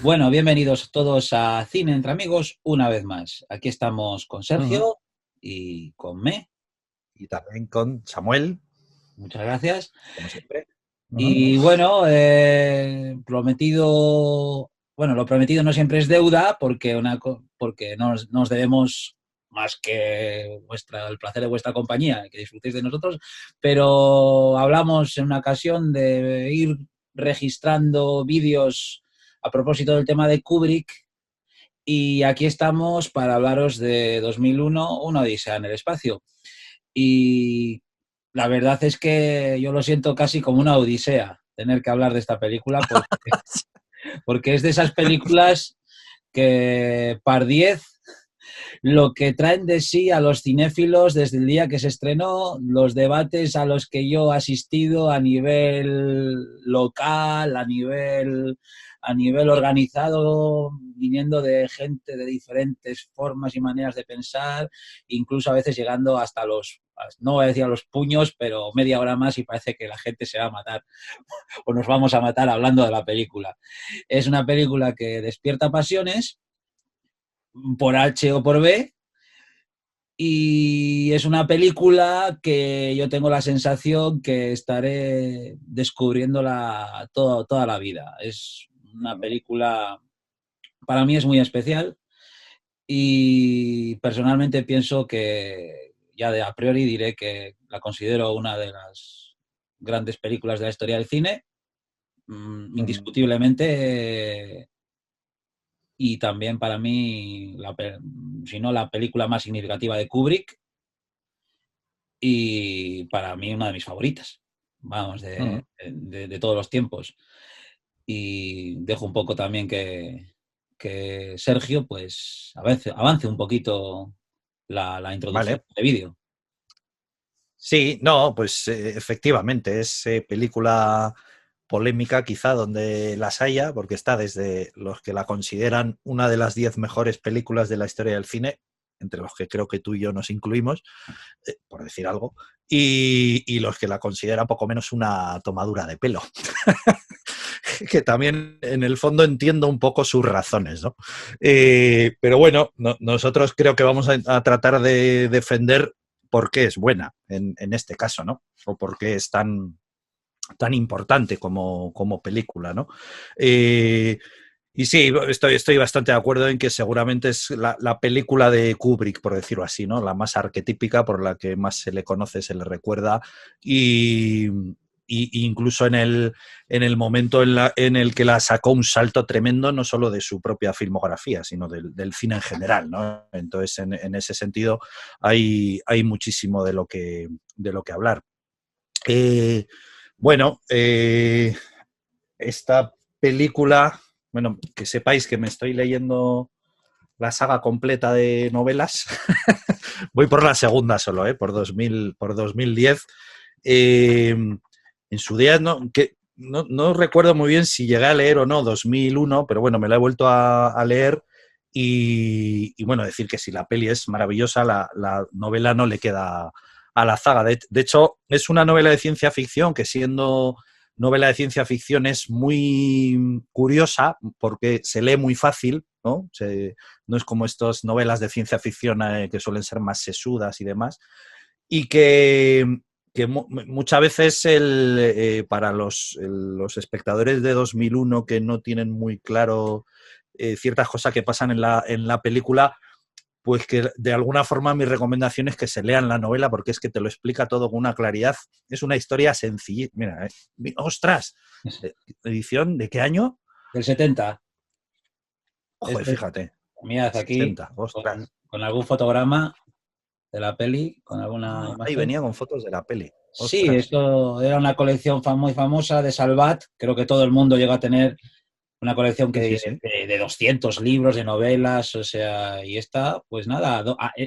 Bueno, bienvenidos todos a Cine entre Amigos una vez más. Aquí estamos con Ujú. Sergio y con Me. Y también con Samuel, Muchas gracias. como siempre. Ujú. Y bueno, lo prometido no siempre es deuda porque, porque nos debemos más que el placer de vuestra compañía, que disfrutéis de nosotros, pero hablamos en una ocasión de ir registrando vídeos a propósito del tema de Kubrick. Y aquí estamos para hablaros de 2001, una odisea en el espacio. Y la verdad es que yo lo siento casi como una odisea tener que hablar de esta película porque es de esas películas que par 10 lo que traen de sí a los cinéfilos desde el día que se estrenó, los debates a los que yo he asistido a nivel local, a nivel organizado, viniendo de gente de diferentes formas y maneras de pensar, incluso a veces llegando hasta no voy a decir a los puños, pero media hora más y parece que la gente se va a matar o nos vamos a matar hablando de la película. Es una película que despierta pasiones por H o por B, y es una película que yo tengo la sensación que estaré descubriéndola toda la vida. Es una película, para mí es muy especial y personalmente pienso que, ya de a priori diré que la considero una de las grandes películas de la historia del cine, Ujú. indiscutiblemente, y también para mí, si no la película más significativa de Kubrick, y para mí una de mis favoritas, vamos, Ujú. de todos los tiempos. Y dejo un poco también que Sergio pues avance un poquito la introducción Vale. de vídeo. Sí, no, pues efectivamente, es película polémica quizá donde las haya, porque está desde los que la consideran una de las 10 mejores películas de la historia del cine, entre los que creo que tú y yo nos incluimos, por decir algo, y los que la consideran poco menos una tomadura de pelo. Que también en el fondo entiendo un poco sus razones, ¿no? Pero bueno, nosotros creo que vamos a tratar de defender por qué es buena en este caso, ¿no? O por qué es tan importante como película, ¿no? Y sí, estoy bastante de acuerdo en que seguramente es la película de Kubrick, por decirlo así, ¿no? La más arquetípica, por la que más se le conoce, se le recuerda. Y, incluso en el momento en el que la sacó un salto tremendo, no solo de su propia filmografía, sino del cine en general, ¿no? Entonces, en ese sentido, hay muchísimo de lo que hablar. Eh, bueno, esta película, bueno, que sepáis que me estoy leyendo la saga completa de novelas. Voy por la segunda solo, por 2010. En su día no recuerdo muy bien si llegué a leer o no 2001, pero bueno, me la he vuelto a leer y, bueno, decir que si la peli es maravillosa, la novela no le queda a la saga. De hecho, es una novela de ciencia ficción que, siendo novela de ciencia ficción, es muy curiosa porque se lee muy fácil, ¿no? No es como estas novelas de ciencia ficción que suelen ser más sesudas y demás, y que muchas veces para los espectadores de 2001 que no tienen muy claro ciertas cosas que pasan en la película, pues que de alguna forma mi recomendación es que se lean la novela, porque es que te lo explica todo con una claridad. Es una historia sencilla. Mira, ¡ostras! ¿Edición de qué año? Del 70. Joder, Este, fíjate. mirad aquí 60, ostras. con algún fotograma de la peli, con alguna Ah, ahí imagen. venía con fotos de la peli. Sí, Ostras. esto era una colección muy famosa de Salvat. Creo que todo el mundo llega a tener una colección Sí, sí, que sí. de 200 libros, de novelas, o sea, y esta, pues nada,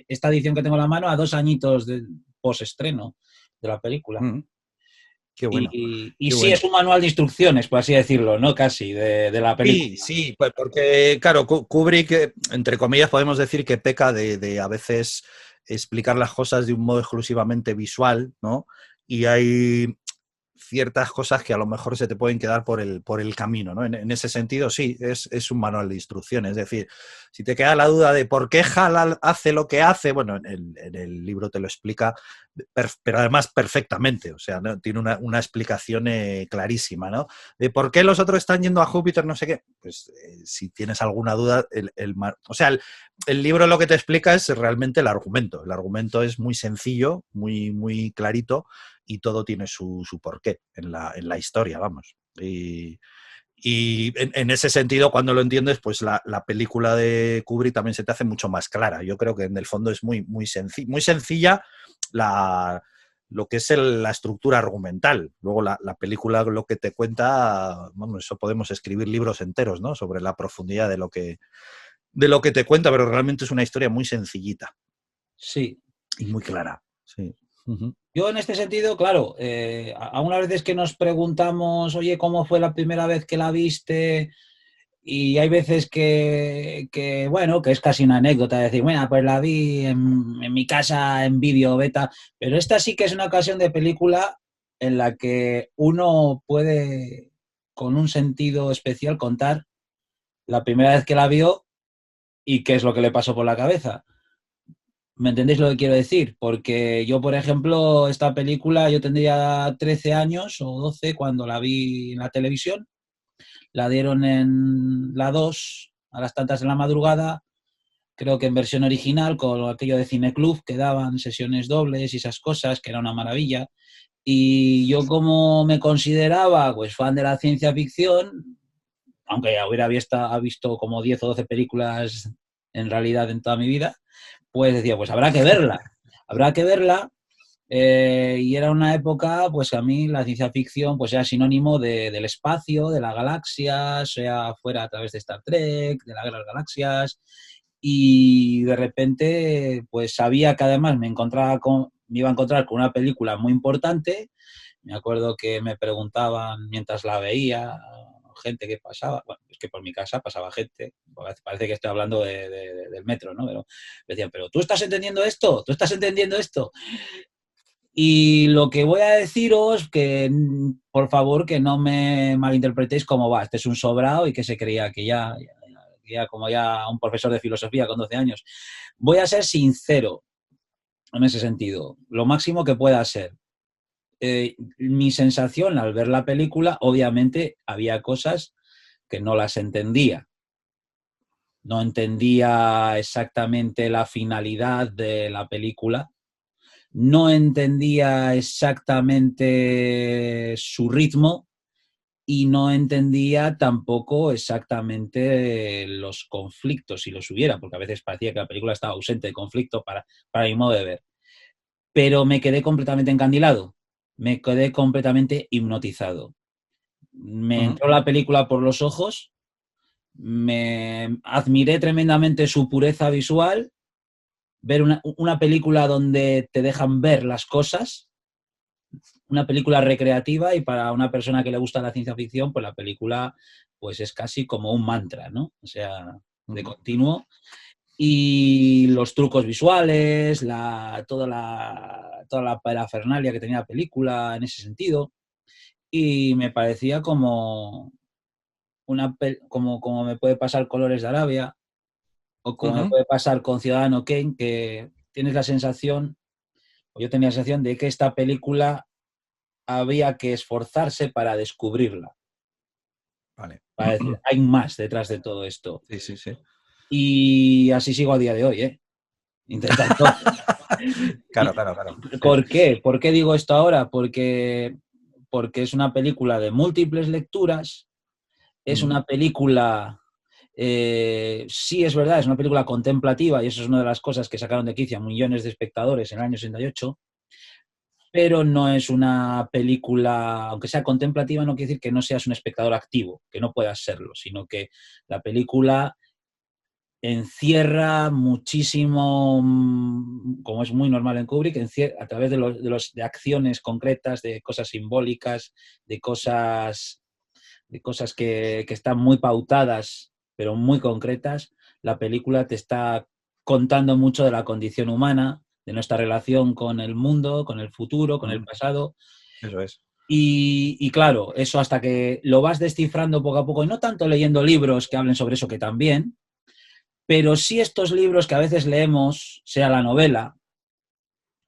esta edición que tengo en la mano a 2 añitos del postestreno de la película. Mm, qué bueno, Y qué sí, es bueno. un manual de instrucciones, por así decirlo, ¿no? Casi, de la película. Sí, sí, pues porque, claro, Kubrick, entre comillas, podemos decir que peca de a veces explicar las cosas de un modo exclusivamente visual, ¿no? Y hay ciertas cosas que a lo mejor se te pueden quedar por el camino, ¿no? En ese sentido, sí, es un manual de instrucciones. Es decir, si te queda la duda de por qué Halal hace lo que hace, bueno, en el libro te lo explica, pero además perfectamente, o sea, ¿no? Tiene una explicación clarísima, ¿no? De por qué los otros están yendo a Júpiter, no sé qué. Pues si tienes alguna duda, o sea, el libro lo que te explica es realmente el argumento. El argumento es muy sencillo, muy, muy clarito, y todo tiene su porqué en la historia, vamos. Y en ese sentido, cuando lo entiendes, pues la película de Kubrick también se te hace mucho más clara. Yo creo que en el fondo es muy, muy sencilla lo que es la estructura argumental. Luego la película lo que te cuenta, vamos, eso podemos escribir libros enteros, ¿no? Sobre la profundidad de lo que te cuenta, pero realmente es una historia muy sencillita. Sí. Y muy clara, sí. Uh-huh. Yo en este sentido, claro, a unas veces que nos preguntamos, oye, ¿cómo fue la primera vez que la viste? Y hay veces bueno, que es casi una anécdota, decir, bueno, pues la vi en mi casa en vídeo beta, pero esta sí que es una ocasión de película en la que uno puede, con un sentido especial, contar la primera vez que la vio y qué es lo que le pasó por la cabeza. ¿Me entendéis lo que quiero decir? Porque yo, por ejemplo, esta película, yo tendría 13 años o 12 cuando la vi en la televisión. La dieron en la 2 a las tantas de la madrugada, creo que en versión original, con aquello de Cineclub, que daban sesiones dobles y esas cosas, que era una maravilla. Y yo, como me consideraba pues fan de la ciencia ficción, aunque ya hubiera visto como 10 o 12 películas en realidad en toda mi vida, pues decía, pues habrá que verla, habrá que verla. Y era una época, pues a mí la ciencia ficción pues era sinónimo del espacio, de la galaxia, sea fuera a través de Star Trek, de la Guerra de las Galaxias, y de repente pues sabía que además me iba a encontrar con una película muy importante. Me acuerdo que me preguntaban mientras la veía, gente que pasaba, bueno, es que por mi casa pasaba gente, parece que estoy hablando del metro, ¿no? Pero me decían, pero ¿tú estás entendiendo esto? ¿Tú estás entendiendo esto? Y lo que voy a deciros, que por favor que no me malinterpretéis como va, este es un sobrado y que se creía que como ya un profesor de filosofía con 12 años. Voy a ser sincero en ese sentido, lo máximo que pueda ser. Mi sensación al ver la película, obviamente había cosas que no las entendía. No entendía exactamente la finalidad de la película, no entendía exactamente su ritmo y no entendía tampoco exactamente los conflictos, si los hubiera, porque a veces parecía que la película estaba ausente de conflicto para mi modo de ver. Pero me quedé completamente encandilado, me quedé completamente hipnotizado. Me Uh-huh. entró la película por los ojos, me admiré tremendamente su pureza visual, ver una película donde te dejan ver las cosas, una película recreativa, y para una persona que le gusta la ciencia ficción, pues la película pues es casi como un mantra, ¿no? O sea, de continuo. Y los trucos visuales, toda la parafernalia que tenía la película en ese sentido, y me parecía como como me puede pasar Colores de Arabia, o como me Uh-huh. puede pasar con Ciudadano Kane, que tienes la sensación, o yo tenía la sensación de que esta película había que esforzarse para descubrirla. Vale. Para decir, hay más detrás de todo esto. Sí, sí, sí. Y así sigo a día de hoy, ¿eh? Intentando. Claro, claro, claro. Sí. ¿Por qué? ¿Por qué digo esto ahora? Porque es una película de múltiples lecturas, es Uh-huh. una película, sí es verdad, es una película contemplativa, y eso es una de las cosas que sacaron de quicio a millones de espectadores en el año 68, pero no es una película, aunque sea contemplativa, no quiere decir que no seas un espectador activo, que no puedas serlo, sino que la película encierra muchísimo, como es muy normal en Kubrick, a través de acciones concretas, de cosas simbólicas, de cosas que están muy pautadas, pero muy concretas. La película te está contando mucho de la condición humana, de nuestra relación con el mundo, con el futuro, con el Uh-huh. pasado. Eso es. Y claro, eso hasta que lo vas descifrando poco a poco, y no tanto leyendo libros que hablen sobre eso, que también, pero sí estos libros que a veces leemos, sea la novela,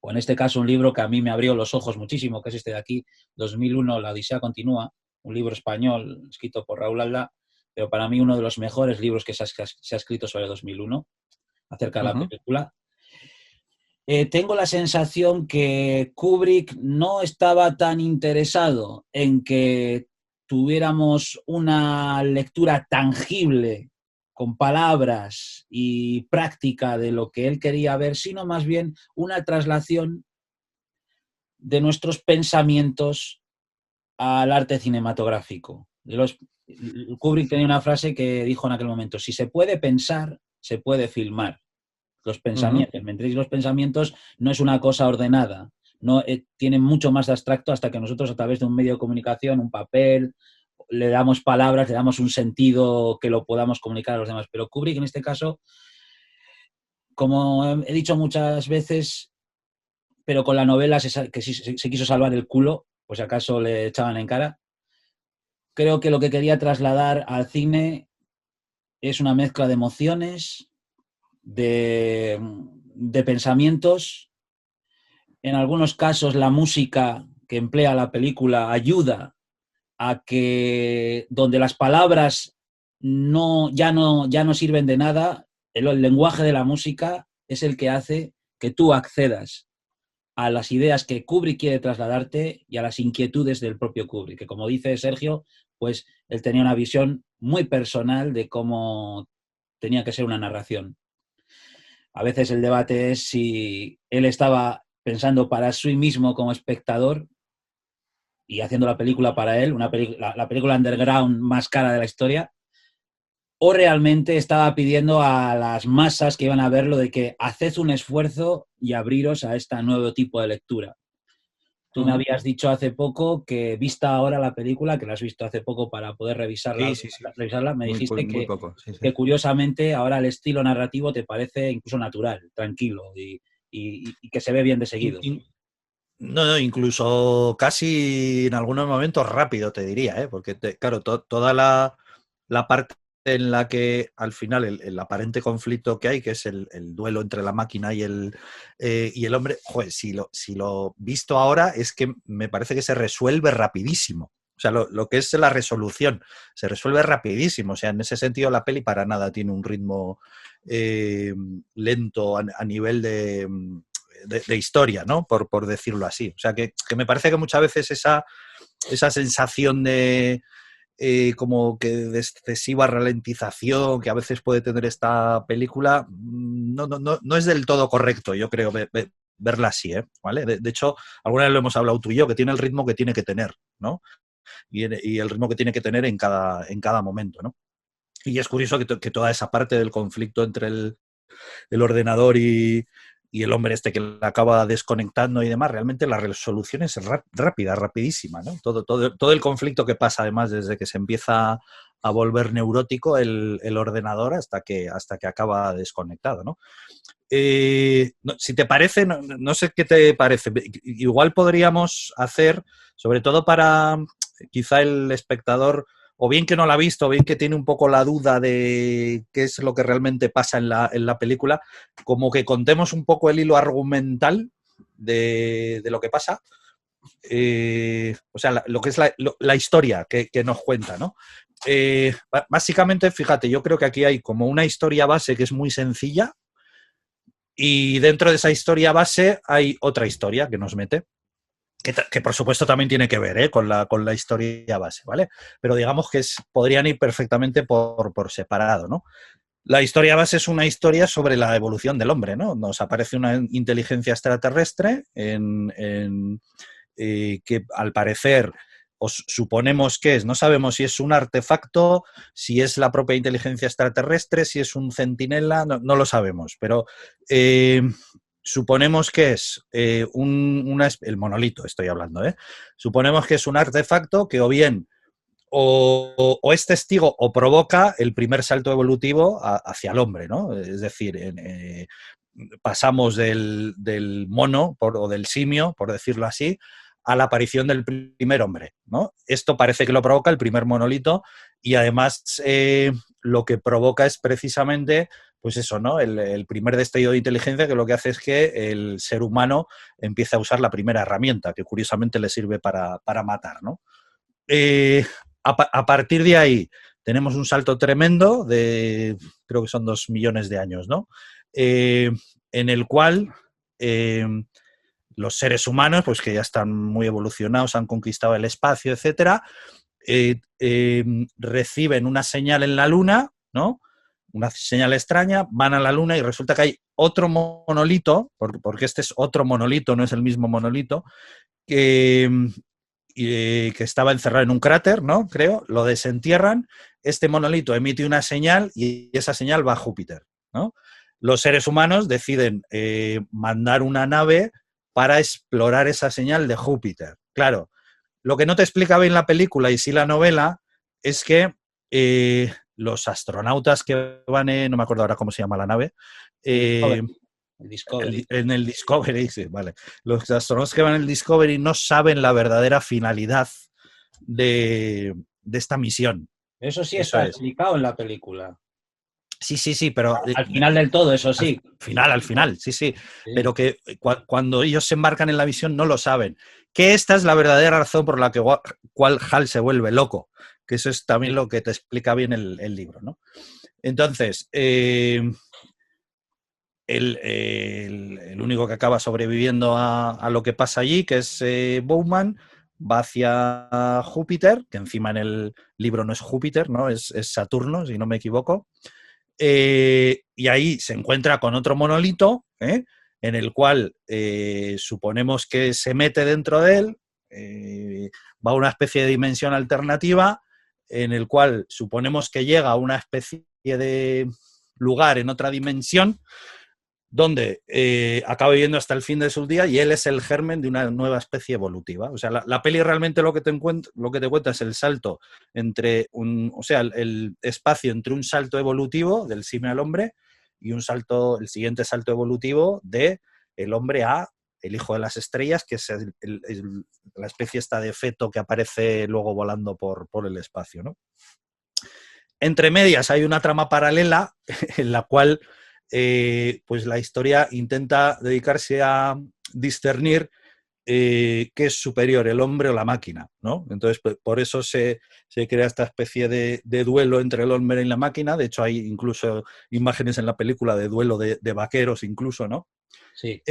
o en este caso un libro que a mí me abrió los ojos muchísimo, que es este de aquí, 2001, La Odisea Continúa, un libro español escrito por Raúl Aldá, pero para mí uno de los mejores libros que se ha escrito sobre 2001, acerca de la película. Tengo la sensación que Kubrick no estaba tan interesado en que tuviéramos una lectura tangible, con palabras y práctica de lo que él quería ver, sino más bien una traslación de nuestros pensamientos al arte cinematográfico. Kubrick tenía una frase que dijo en aquel momento: si se puede pensar, se puede filmar. Los pensamientos, mientras los pensamientos no es una cosa ordenada, no tienen mucho más de abstracto, hasta que nosotros a través de un medio de comunicación, un papel, le damos palabras, le damos un sentido que lo podamos comunicar a los demás. Pero Kubrick en este caso, como he dicho muchas veces, pero con la novela que se quiso salvar el culo, pues si acaso le echaban en cara, creo que lo que quería trasladar al cine es una mezcla de emociones, de pensamientos. En algunos casos la música que emplea la película ayuda a que donde las palabras ya no sirven de nada, el lenguaje de la música es el que hace que tú accedas a las ideas que Kubrick quiere trasladarte y a las inquietudes del propio Kubrick, que como dice Sergio, pues él tenía una visión muy personal de cómo tenía que ser una narración. A veces el debate es si él estaba pensando para sí mismo como espectador y haciendo la película para él, la película underground más cara de la historia, o realmente estaba pidiendo a las masas que iban a verlo de que haced un esfuerzo y abriros a este nuevo tipo de lectura. Tú me habías dicho hace poco que, vista ahora la película, que la has visto hace poco para poder revisarla, Sí. me dijiste Muy poco. Sí. que curiosamente ahora el estilo narrativo te parece incluso natural, tranquilo y que se ve bien de seguido. No, incluso casi en algunos momentos rápido, te diría, ¿eh? Porque, claro, toda la parte en la que al final el aparente conflicto que hay, que es el duelo entre la máquina y el hombre, joder, si lo visto ahora es que me parece que se resuelve rapidísimo. O sea, lo que es la resolución se resuelve rapidísimo. O sea, en ese sentido la peli para nada tiene un ritmo lento a nivel de historia, ¿no? Por decirlo así. O sea, que me parece que muchas veces esa sensación de como que de excesiva ralentización que a veces puede tener esta película no es del todo correcto, yo creo, verla así, ¿eh? ¿Vale? De hecho, alguna vez lo hemos hablado tú y yo, que tiene el ritmo que tiene que tener, ¿no? Y el ritmo que tiene que tener en cada momento, ¿no? Y es curioso que toda esa parte del conflicto entre el ordenador y el hombre este que la acaba desconectando y demás, realmente la resolución es rápida, rapidísima, ¿no? Todo el conflicto que pasa, además, desde que se empieza a volver neurótico el ordenador hasta que acaba desconectado, ¿no? Si te parece, no sé qué te parece, igual podríamos hacer, sobre todo para quizá el espectador, o bien que no la ha visto, o bien que tiene un poco la duda de qué es lo que realmente pasa en la película, como que contemos un poco el hilo argumental de lo que pasa. O sea, lo que es la historia que nos cuenta, ¿no? Básicamente, fíjate, yo creo que aquí hay como una historia base que es muy sencilla, y dentro de esa historia base hay otra historia que nos mete, que por supuesto también tiene que ver, con la historia base, ¿vale? Pero digamos que podrían ir perfectamente por separado, ¿no? La historia base es una historia sobre la evolución del hombre, ¿no? Nos aparece una inteligencia extraterrestre que al parecer suponemos que no sabemos si es un artefacto, si es la propia inteligencia extraterrestre, si es un centinela, no lo sabemos, pero suponemos que es el monolito, estoy hablando, ¿eh? Suponemos que es un artefacto que o bien o es testigo o provoca el primer salto evolutivo hacia el hombre, ¿no? Es decir, pasamos del mono o del simio, por decirlo así, a la aparición del primer hombre, ¿no? Esto parece que lo provoca el primer monolito y además lo que provoca es precisamente, pues eso, ¿no? El primer destello de inteligencia, que lo que hace es que el ser humano empieza a usar la primera herramienta, que curiosamente le sirve para matar, ¿no? A partir de ahí tenemos un salto tremendo de, creo que son 2 millones de años, ¿no? En el cual los seres humanos, pues que ya están muy evolucionados, han conquistado el espacio, etcétera, reciben una señal en la Luna, ¿no? Una señal extraña, van a la Luna y resulta que hay otro monolito, porque este es otro monolito, no es el mismo monolito, que estaba encerrado en un cráter, ¿no? Creo, lo desentierran, este monolito emite una señal y esa señal va a Júpiter, ¿no? Los seres humanos deciden mandar una nave para explorar esa señal de Júpiter. Claro, lo que no te explica bien la película y sí la novela es que los astronautas que van no me acuerdo ahora cómo se llama la nave, el Discovery. en el Discovery, sí, vale. Los astronautas que van en el Discovery no saben la verdadera finalidad de esta misión. Eso sí Eso está es. explicado en la película. Sí, pero... Al final del todo, eso sí. Al final, sí. Sí. Pero que cuando ellos se embarcan en la misión no lo saben. Que esta es la verdadera razón por la que cual Hal se vuelve loco. Que eso es también lo que te explica bien el libro, ¿no? Entonces, el único que acaba sobreviviendo a lo que pasa allí, que es Bowman, va hacia Júpiter, que encima en el libro no es Júpiter, ¿no? Es Saturno, si no me equivoco. Y ahí se encuentra con otro monolito, en el cual suponemos que se mete dentro de él, va a una especie de dimensión alternativa, en el cual suponemos que llega a una especie de lugar en otra dimensión, donde acaba viviendo hasta el fin de sus días y él es el germen de una nueva especie evolutiva. O sea, la peli realmente lo que te cuenta es el salto entre el espacio entre un salto evolutivo del simio al hombre y el siguiente salto evolutivo de el hombre a el hijo de las estrellas, que es la especie esta de feto que aparece luego volando por el espacio, ¿no? Entre medias hay una trama paralela en la cual pues la historia intenta dedicarse a discernir qué es superior, el hombre o la máquina, ¿no? Entonces, por eso se crea esta especie de duelo entre el hombre y la máquina. De hecho, hay incluso imágenes en la película de duelo de vaqueros, incluso, ¿no? Sí.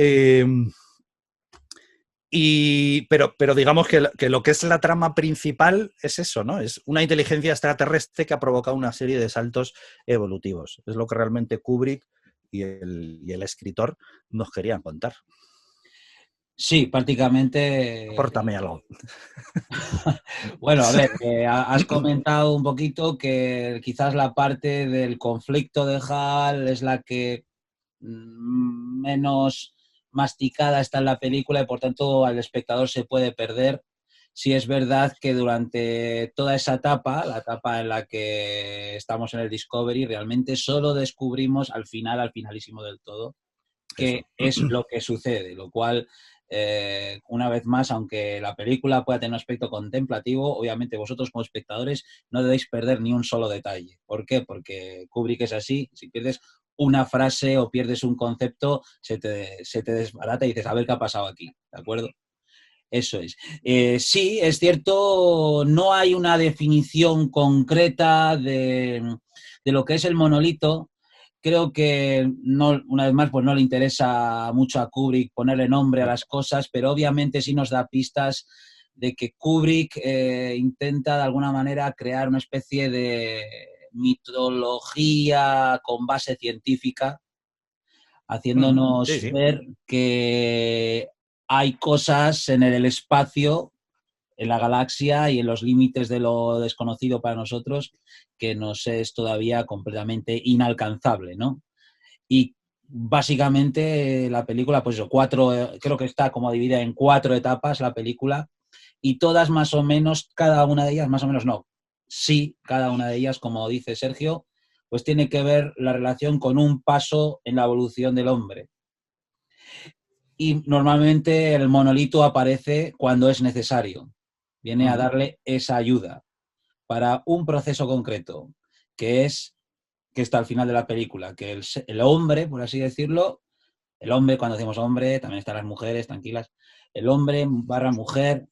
Pero digamos que lo que es la trama principal es eso, ¿no? Es una inteligencia extraterrestre que ha provocado una serie de saltos evolutivos. Es lo que realmente Kubrick y el escritor nos querían contar. Sí, prácticamente. Apórtame algo. Bueno, a ver, has comentado un poquito que quizás la parte del conflicto de Hal es la que menos masticada está en la película y por tanto al espectador se puede perder. Sí es verdad que durante toda esa etapa, la etapa en la que estamos en el Discovery, realmente solo descubrimos al finalísimo del todo, qué es lo que sucede, lo cual, una vez más, aunque la película pueda tener un aspecto contemplativo, obviamente vosotros como espectadores no debéis perder ni un solo detalle. ¿Por qué? Porque Kubrick es así, si pierdes una frase o pierdes un concepto, se te desbarata y dices, a ver qué ha pasado aquí, ¿de acuerdo? Eso es. Sí, es cierto, no hay una definición concreta de lo que es el monolito. Creo que, no, una vez más, pues no le interesa mucho a Kubrick ponerle nombre a las cosas, pero obviamente sí nos da pistas de que Kubrick intenta de alguna manera crear una especie de mitología con base científica, haciéndonos Sí. ver que hay cosas en el espacio, en la galaxia y en los límites de lo desconocido para nosotros que nos es todavía completamente inalcanzable, ¿no? Y básicamente la película, pues creo que está como dividida en 4 etapas la película y todas más o menos, cada una de ellas, más o menos no, sí, cada una de ellas, como dice Sergio, pues tiene que ver la relación con un paso en la evolución del hombre. y normalmente el monolito aparece cuando es necesario. Viene a darle esa ayuda para un proceso concreto, que está al final de la película, que el hombre, por así decirlo, el hombre, cuando decimos hombre, también están las mujeres, tranquilas, el hombre barra mujer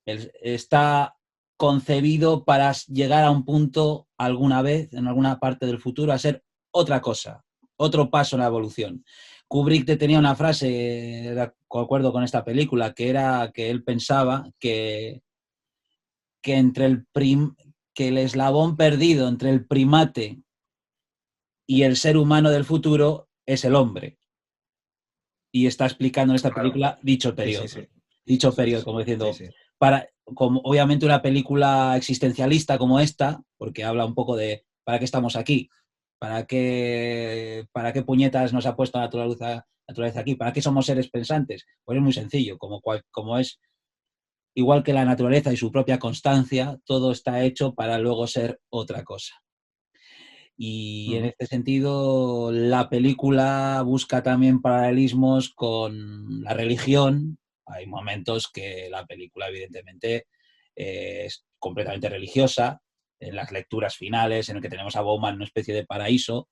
está concebido para llegar a un punto alguna vez, en alguna parte del futuro, a ser otra cosa, otro paso en la evolución. Kubrick tenía una frase, de acuerdo con esta película, que era que él pensaba que entre que el eslabón perdido entre el primate y el ser humano del futuro es el hombre. Y está explicando en esta película dicho periodo. Sí, sí, sí. Dicho periodo, como diciendo, sí, sí. Como obviamente una película existencialista como esta, porque habla un poco de ¿para qué estamos aquí? ¿Para qué puñetas nos ha puesto la naturaleza aquí? ¿Para qué somos seres pensantes? pues es muy sencillo, como es igual que la naturaleza y su propia constancia, todo está hecho para luego ser otra cosa. Y en este sentido, la película busca también paralelismos con la religión. Hay momentos que la película, evidentemente, es completamente religiosa. En las lecturas finales, en el que tenemos a Bowman en una especie de paraíso,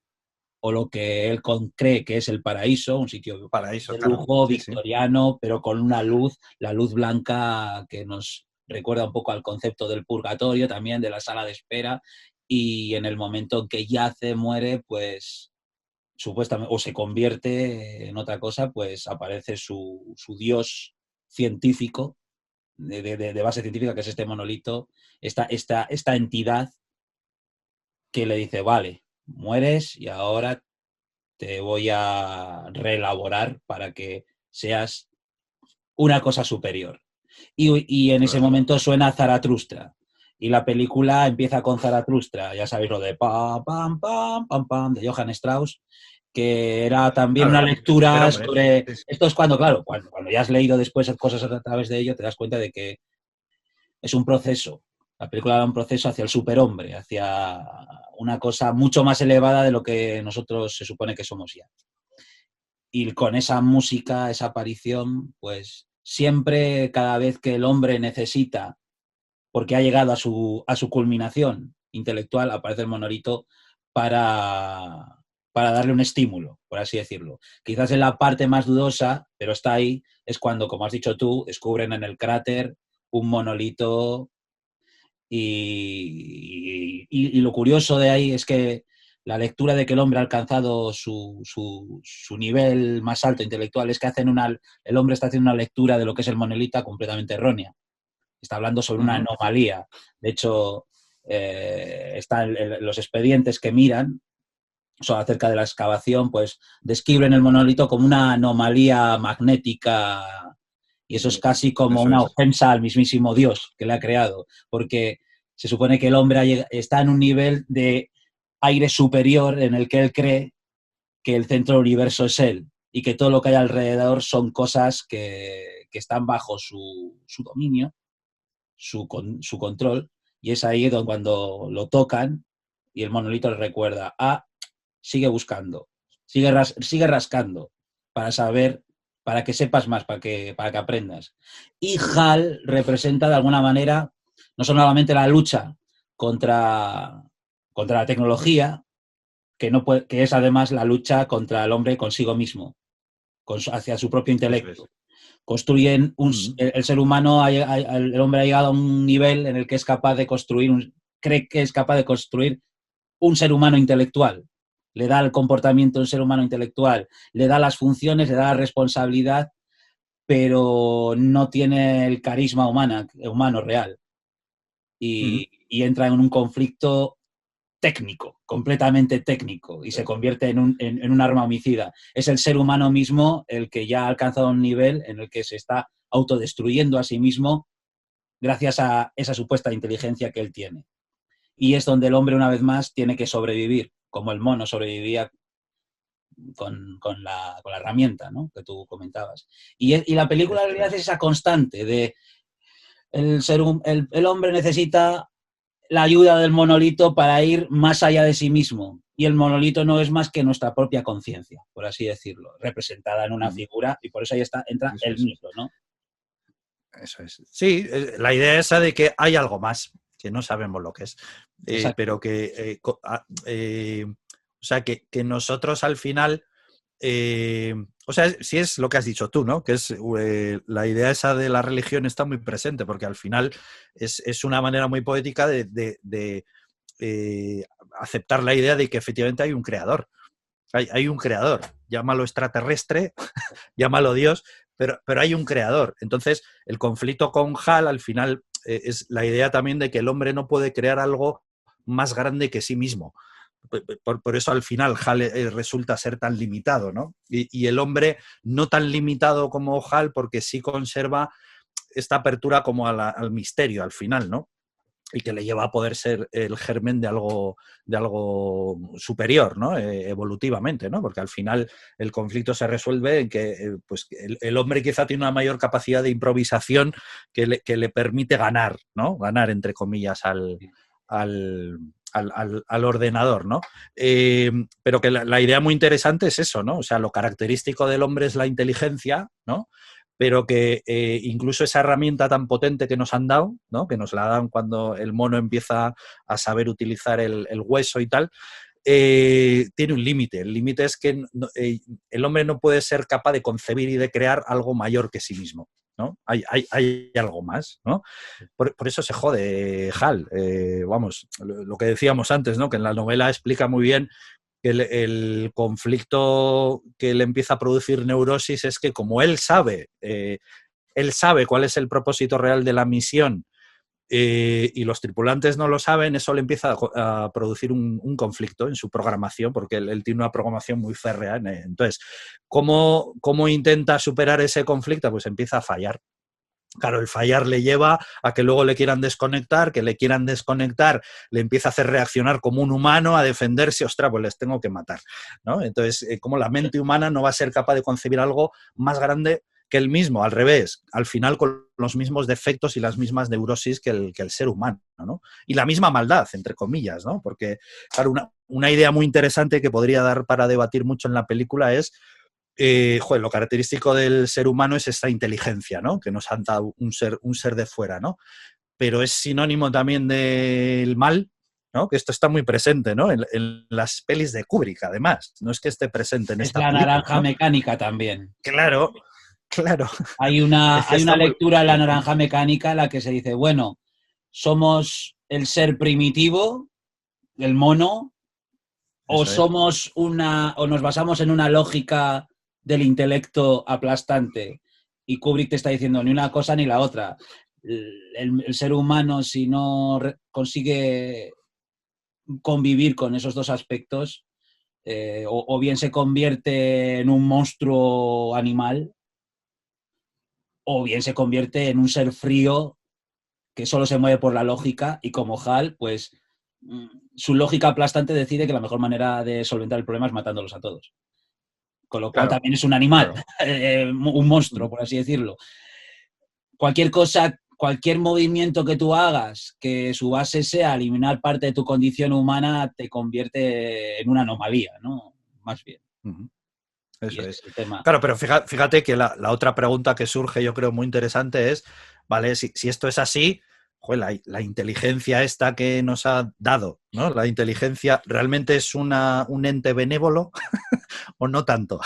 o lo que él cree que es el paraíso, un sitio de lujo, victoriano, sí. Pero con una luz, la luz blanca que nos recuerda un poco al concepto del purgatorio, también de la sala de espera, y en el momento en que yace, muere, pues supuestamente, o se convierte en otra cosa, pues aparece su dios científico, de base científica, que es este monolito, esta entidad que le dice, vale, mueres y ahora te voy a reelaborar para que seas una cosa superior. Y en ese momento suena Zaratustra. Y la película empieza con Zaratustra, ya sabéis lo de pam, pam, pam, pam, pam, de Johann Strauss, que era también una lectura sobre... Esto es cuando ya has leído después cosas a través de ello, te das cuenta de que es un proceso. La película era un proceso hacia el superhombre, hacia una cosa mucho más elevada de lo que nosotros se supone que somos ya. Y con esa música, esa aparición, pues siempre, cada vez que el hombre necesita, porque ha llegado a su culminación intelectual, aparece el monolito para darle un estímulo, por así decirlo. Quizás en la parte más dudosa, pero está ahí, es cuando, como has dicho tú, descubren en el cráter un monolito y lo curioso de ahí es que la lectura de que el hombre ha alcanzado su nivel más alto intelectual es que el hombre está haciendo una lectura de lo que es el monolito completamente errónea. Está hablando sobre una anomalía. De hecho, están los expedientes que miran acerca de la excavación, pues describen el monolito como una anomalía magnética. Y eso es casi como una ofensa al mismísimo Dios que le ha creado, porque se supone que el hombre está en un nivel de aire superior en el que él cree que el centro del universo es él y que todo lo que hay alrededor son cosas que están bajo su dominio, su control, y es ahí donde cuando lo tocan y el monolito le recuerda, sigue buscando, sigue rascando para saber, para que sepas más, para que aprendas. Y HAL representa de alguna manera no solamente la lucha contra la tecnología, que es además la lucha contra el hombre consigo mismo, hacia su propio intelecto. Construyen el ser humano, el hombre ha llegado a un nivel en el que es capaz de construir, cree que es capaz de construir un ser humano intelectual. Le da el comportamiento de un ser humano intelectual, le da las funciones, le da la responsabilidad, pero no tiene el carisma humano real. Y entra en un conflicto técnico, completamente técnico, y se convierte en un arma homicida. Es el ser humano mismo el que ya ha alcanzado un nivel en el que se está autodestruyendo a sí mismo gracias a esa supuesta inteligencia que él tiene. Y es donde el hombre, una vez más, tiene que sobrevivir, como el mono sobrevivía con la herramienta, ¿no?, que tú comentabas. Y la película en realidad es esa constante de el hombre necesita la ayuda del monolito para ir más allá de sí mismo. Y el monolito no es más que nuestra propia conciencia, por así decirlo, representada en una figura, y por eso ahí entra Eso el es. mito, ¿no? Eso es. Sí, la idea esa de que hay algo más, que no sabemos lo que es, pero que, o sea, que nosotros al final, o sea, si es lo que has dicho tú, ¿no? Que es la idea esa de la religión está muy presente, porque al final es una manera muy poética de aceptar la idea de que efectivamente hay un creador. Hay un creador, llámalo extraterrestre, llámalo Dios, pero hay un creador. Entonces, el conflicto con Hal al final es la idea también de que el hombre no puede crear algo más grande que sí mismo. Por eso al final Hal resulta ser tan limitado, ¿no? Y el hombre no tan limitado como Hal porque sí conserva esta apertura como al misterio al final, ¿no? Y que le lleva a poder ser el germen de algo superior, ¿no? Evolutivamente, ¿no? Porque al final el conflicto se resuelve en que pues, el hombre quizá tiene una mayor capacidad de improvisación que le permite ganar, ¿no? Ganar, entre comillas, al ordenador, ¿no? Pero que la idea muy interesante es eso, ¿no? O sea, lo característico del hombre es la inteligencia, ¿no? Pero que incluso esa herramienta tan potente que nos han dado, ¿no? Que nos la dan cuando el mono empieza a saber utilizar el hueso y tal, tiene un límite. El límite es que el hombre no puede ser capaz de concebir y de crear algo mayor que sí mismo. ¿No? Hay algo más, ¿no? Por eso se jode Hal. Vamos, lo que decíamos antes, ¿no? Que en la novela explica muy bien que el conflicto que le empieza a producir neurosis es que como él sabe cuál es el propósito real de la misión y los tripulantes no lo saben, eso le empieza a producir un conflicto en su programación, porque él tiene una programación muy férrea. Entonces, ¿cómo intenta superar ese conflicto? Pues empieza a fallar. Claro, el fallar le lleva a que luego le quieran desconectar, que le quieran desconectar, le empieza a hacer reaccionar como un humano, a defenderse, ostras, pues les tengo que matar, ¿no? Entonces, como la mente humana no va a ser capaz de concebir algo más grande que él mismo, al revés, al final con los mismos defectos y las mismas neurosis que el ser humano, ¿no? Y la misma maldad, entre comillas, ¿no? Porque, claro, una idea muy interesante que podría dar para debatir mucho en la película es lo característico del ser humano es esta inteligencia, ¿no? Que nos han dado un ser de fuera, ¿no? Pero es sinónimo también del mal, ¿no? Que esto está muy presente, ¿no? En las pelis de Kubrick, además. No es que esté presente en Es esta la película, naranja ¿no? mecánica también. Claro, claro. Es que Hay una está muy lectura de la presente. naranja mecánica en la que se dice, bueno, somos el ser primitivo, el mono, o Eso es. o nos basamos en una lógica del intelecto aplastante. Y Kubrick te está diciendo ni una cosa ni la otra. El ser humano, si no consigue convivir con esos dos aspectos, o bien se convierte en un monstruo animal, o bien se convierte en un ser frío que solo se mueve por la lógica, y como Hal, pues su lógica aplastante decide que la mejor manera de solventar el problema es matándolos a todos. Con lo cual Claro, también es un animal, claro. un monstruo, por así decirlo. Cualquier cosa, cualquier movimiento que tú hagas que su base sea eliminar parte de tu condición humana, te convierte en una anomalía, ¿no? Más bien. Y Eso ese es. es el tema. Claro, pero fíjate que la otra pregunta que surge, yo creo, muy interesante es, ¿vale? Si esto es así, joder, la inteligencia esta que nos ha dado, ¿no? La inteligencia realmente es un ente benévolo o no tanto.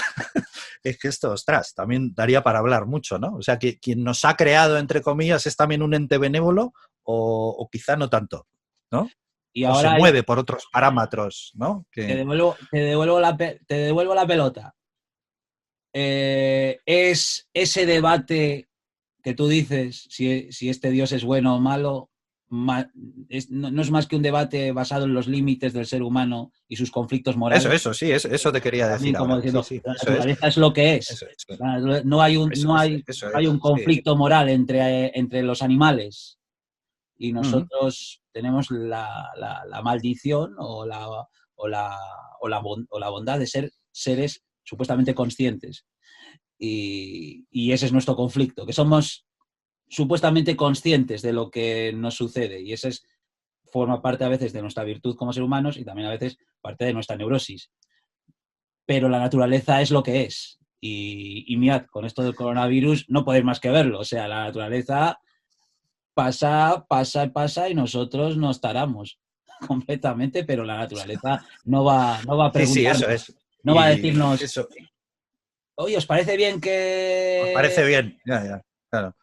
Es que esto, ostras, también daría para hablar mucho, ¿no? O sea, que quien nos ha creado, entre comillas, es también un ente benévolo o quizá no tanto, ¿no? Y O se ahora mueve por otros parámetros, ¿no? te devuelvo la pelota. Es ese debate que tú dices, si este Dios es bueno o malo, no es más que un debate basado en los límites del ser humano y sus conflictos morales. Eso, sí, eso te quería También decir como ahora. Sí, diciendo, sí, la eso es. naturaleza es lo que es. Eso es. No hay, Eso hay es. un Sí. conflicto moral entre los animales, y Ujú. nosotros tenemos la maldición o la bondad de ser seres supuestamente conscientes. Y ese es nuestro conflicto, que somos supuestamente conscientes de lo que nos sucede, y ese es forma parte a veces de nuestra virtud como seres humanos y también a veces parte de nuestra neurosis. Pero la naturaleza es lo que es. Y mirad, con esto del coronavirus no podéis más que verlo. O sea, la naturaleza pasa y nosotros nos taramos completamente, pero la naturaleza no va a Sí, sí, eso preguntarnos, es. no va a Y decirnos, eso, oye, ¿os parece bien os que...? parece bien. Ya, ya, claro.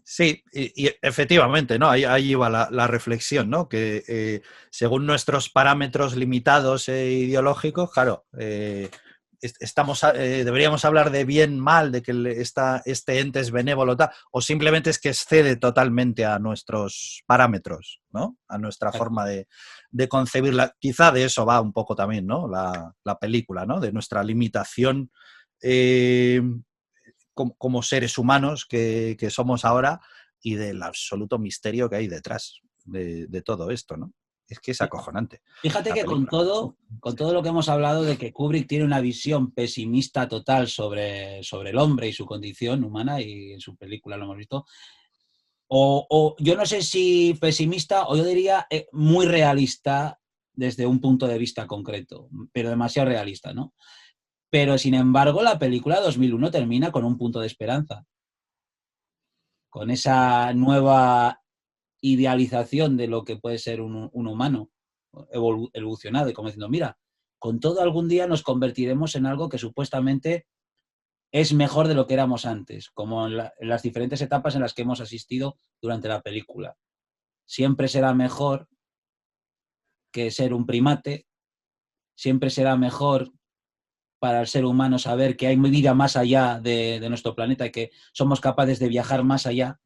Sí, y efectivamente, ¿no? Ahí va la reflexión, ¿no? Que según nuestros parámetros limitados e ideológicos, claro, deberíamos hablar de bien, mal, de que este ente es benévolo, tal, o simplemente es que excede totalmente a nuestros parámetros, ¿no? A nuestra forma de concebirla. Quizá de eso va un poco también, ¿no? La película, ¿no? De nuestra limitación. Como seres humanos que somos ahora y del absoluto misterio que hay detrás de todo esto, ¿no? Es que es acojonante Fíjate la que película. con todo lo que hemos hablado de que Kubrick tiene una visión pesimista total sobre el hombre y su condición humana, y en su película lo hemos visto, o yo no sé si pesimista o yo diría muy realista desde un punto de vista concreto, pero demasiado realista, ¿no? Pero sin embargo la película 2001 termina con un punto de esperanza, con esa nueva idealización de lo que puede ser un humano evolucionado y como diciendo, mira, con todo algún día nos convertiremos en algo que supuestamente es mejor de lo que éramos antes, como en las diferentes etapas en las que hemos asistido durante la película. Siempre será mejor que ser un primate, siempre será mejor para el ser humano saber que hay vida más allá de nuestro planeta y que somos capaces de viajar más allá,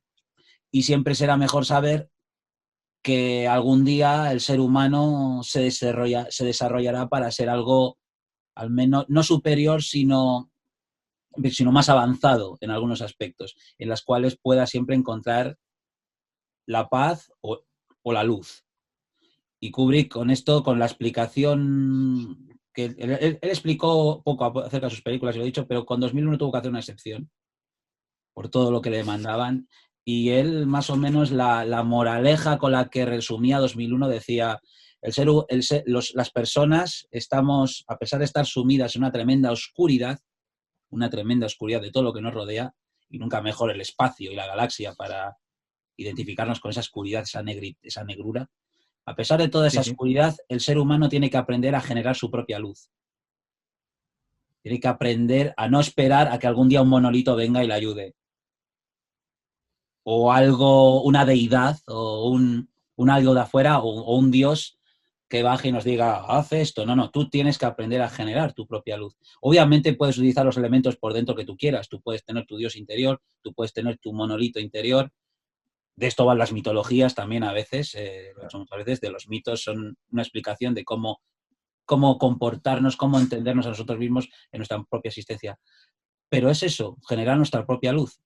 y siempre será mejor saber que algún día el ser humano se desarrollará para ser algo al menos no superior, sino más avanzado en algunos aspectos, en las cuales pueda siempre encontrar la paz o la luz. Y Kubrick con esto, con la explicación que él explicó poco acerca de sus películas, y lo he dicho, pero con 2001 tuvo que hacer una excepción por todo lo que le demandaban. Y él, más o menos, la moraleja con la que resumía 2001 decía, las personas estamos, a pesar de estar sumidas en una tremenda oscuridad de todo lo que nos rodea, y nunca mejor el espacio y la galaxia para identificarnos con esa oscuridad, esa negrura. A pesar de toda esa Sí, sí. oscuridad, el ser humano tiene que aprender a generar su propia luz. Tiene que aprender a no esperar a que algún día un monolito venga y le ayude. O algo, una deidad, o un algo de afuera, o un dios que baje y nos diga, haz esto. No, tú tienes que aprender a generar tu propia luz. Obviamente puedes utilizar los elementos por dentro que tú quieras. Tú puedes tener tu dios interior, tú puedes tener tu monolito interior. De esto van las mitologías también a veces. A veces de los mitos son una explicación de cómo comportarnos, cómo entendernos a nosotros mismos en nuestra propia existencia. Pero es eso, generar nuestra propia luz.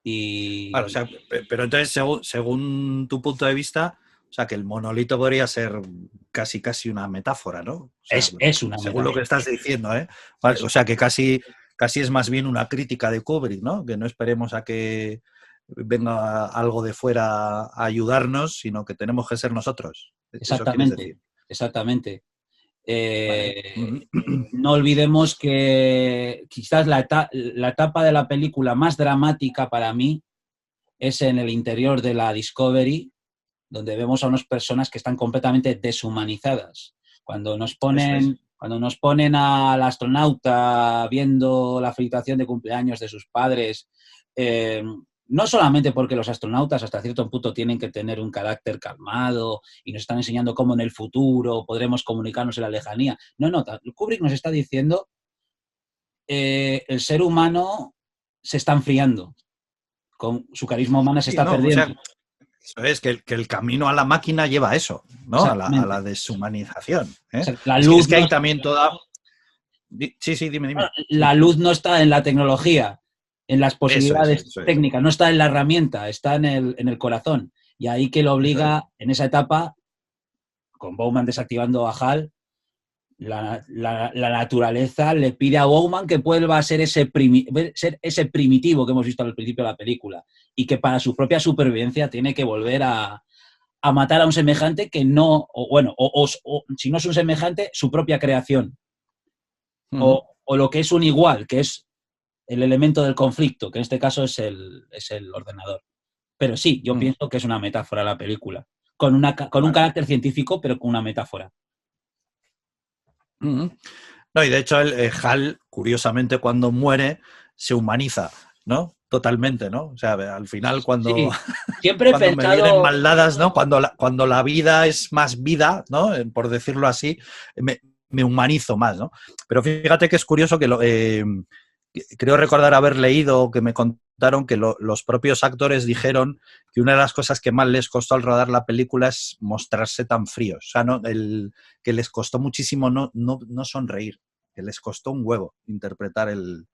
Claro, o Y sea, pero entonces, según tu punto de vista, o sea, que el monolito podría ser casi una metáfora, ¿no? O sea, es una según lo que metáfora. estás diciendo, ¿eh? Vale, o sea, que casi es más bien una crítica de Kubrick, ¿no? Que no esperemos a que venga algo de fuera a ayudarnos, sino que tenemos que ser nosotros. ¿Eso quieres Exactamente, decir? exactamente. Vale. No olvidemos que quizás la etapa de la película más dramática para mí es en el interior de la Discovery, donde vemos a unas personas que están completamente deshumanizadas. Eso es. Cuando nos ponen al astronauta viendo la felicitación de cumpleaños de sus padres, eh, no solamente porque los astronautas hasta cierto punto tienen que tener un carácter calmado y nos están enseñando cómo en el futuro podremos comunicarnos en la lejanía. No, Kubrick nos está diciendo el ser humano se está enfriando, con su carisma humano se Sí, está no, o perdiendo. sea, eso es que el camino a la máquina lleva a eso, ¿no? A la Exactamente. deshumanización. ¿Eh? La Es que, luz es que no, hay también toda. Sí, sí, dime. la Sí, luz no está en la tecnología, en las posibilidades eso es. técnicas, no está en la herramienta, está en el corazón. Y ahí que lo Eso es. obliga, en esa etapa, con Bowman desactivando a Hal, la naturaleza le pide a Bowman que vuelva a ser ese primitivo que hemos visto al principio de la película, y que para su propia supervivencia tiene que volver a a matar a un semejante que no, o bueno, o si no es un semejante, su propia creación. O lo que es un igual, que es el elemento del conflicto, que en este caso es el ordenador. Pero sí, yo pienso que es una metáfora la película, con un carácter científico, pero con una metáfora. No, y de hecho Hal, curiosamente, cuando muere, se humaniza, ¿no? Totalmente, ¿no? O sea, al final cuando, Sí, siempre he cuando me vienen pensado... mal dadas, ¿no? Cuando la vida es más vida, ¿no? Por decirlo así, me humanizo más, ¿no? Pero fíjate que es curioso que creo recordar haber leído o que me contaron que los propios actores dijeron que una de las cosas que más les costó al rodar la película es mostrarse tan fríos. O sea, que les costó muchísimo no sonreír, que les costó un huevo interpretar el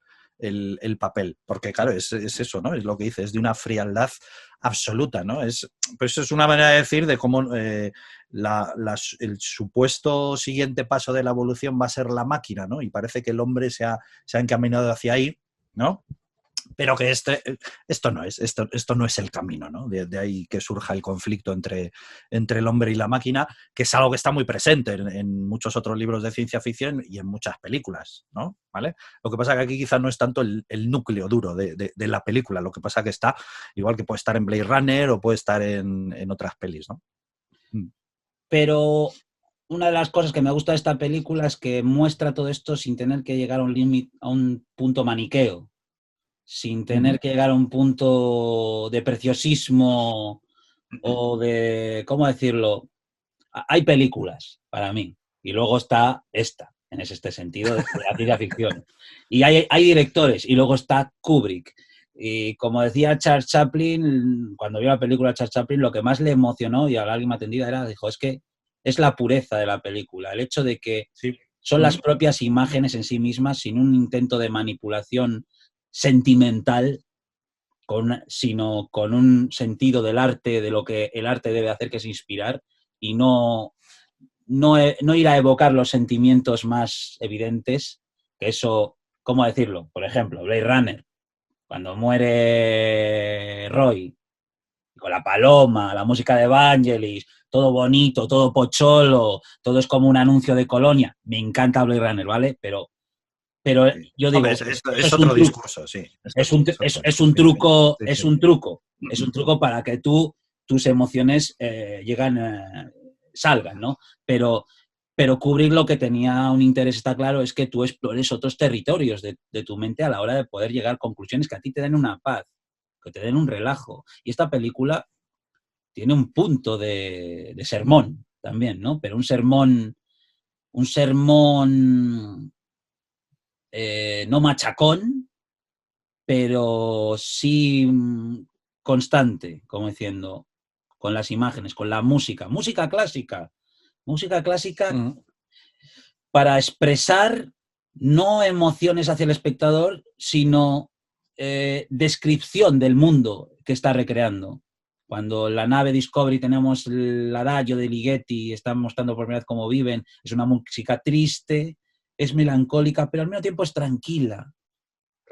papel. Porque, claro, es eso, ¿no? Es lo que dice, es de una frialdad absoluta, ¿no? Pues es una manera de decir de cómo el supuesto siguiente paso de la evolución va a ser la máquina, ¿no? Y parece que el hombre se ha encaminado hacia ahí, ¿no? Pero que esto no es el camino, ¿no? De ahí que surja el conflicto entre el hombre y la máquina, que es algo que está muy presente en muchos otros libros de ciencia ficción y en muchas películas, ¿no? ¿Vale? Lo que pasa es que aquí quizás no es tanto el núcleo duro de la película, lo que pasa es que está, igual que puede estar en Blade Runner o puede estar en otras pelis, ¿no? Pero una de las cosas que me gusta de esta película es que muestra todo esto sin tener que llegar a un límite, a un punto maniqueo, sin tener que llegar a un punto de preciosismo o de, ¿cómo decirlo? Hay películas para mí y luego está esta, en este sentido de la ciencia ficción. Y hay directores y luego está Kubrick. Y como decía Charles Chaplin, cuando vio la película Charles Chaplin, lo que más le emocionó y a la lágrima tendida era, dijo, es que es la pureza de la película, el hecho de que Sí. son las propias imágenes en sí mismas, sin un intento de manipulación sentimental, sino con un sentido del arte, de lo que el arte debe hacer, que es inspirar, y no ir a evocar los sentimientos más evidentes, que eso, ¿cómo decirlo? Por ejemplo, Blade Runner, cuando muere Roy, con la paloma, la música de Vangelis, todo bonito, todo pocholo, todo es como un anuncio de colonia. Me encanta Blade Runner, ¿vale? Pero yo digo, Hombre, eso es es un otro truco. discurso, sí. Es un truco, es un truco. Es un truco para que tus emociones salgan, ¿no? Pero Kubrick lo que tenía un interés, está claro, es que tú explores otros territorios de tu mente a la hora de poder llegar a conclusiones que a ti te den una paz, que te den un relajo. Y esta película tiene un punto de sermón también, ¿no? Pero un sermón no machacón, pero sí constante, como diciendo, con las imágenes, con la música, música clásica para expresar no emociones hacia el espectador, sino descripción del mundo que está recreando. Cuando la nave Discovery tenemos el adagio de Ligeti, están mostrando por primera vez cómo viven, es una música triste, es melancólica, pero al mismo tiempo es tranquila.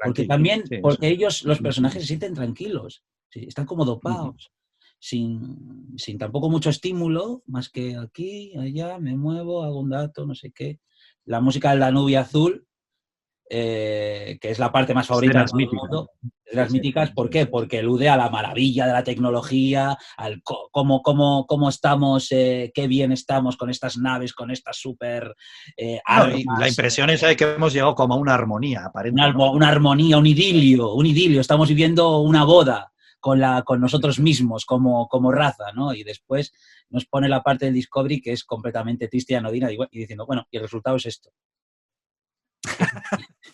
Porque también, sí, porque ellos, los personajes, se sienten tranquilos, sí, están como dopados, sin tampoco mucho estímulo, más que aquí, allá, me muevo, hago un dato, no sé qué. La música de la nubia azul, que es la parte más favorita de todo el mundo, de las míticas. ¿Por qué? Porque elude a la maravilla de la tecnología, al cómo estamos, qué bien estamos con estas naves, con estas super No, y la armas. impresión es de que hemos llegado como a una armonía aparente, ¿no? Una armonía, un idilio. Estamos viviendo una boda con nosotros mismos como raza, ¿no? Y después nos pone la parte del Discovery que es completamente triste y anodina y diciendo, bueno, y el resultado es esto.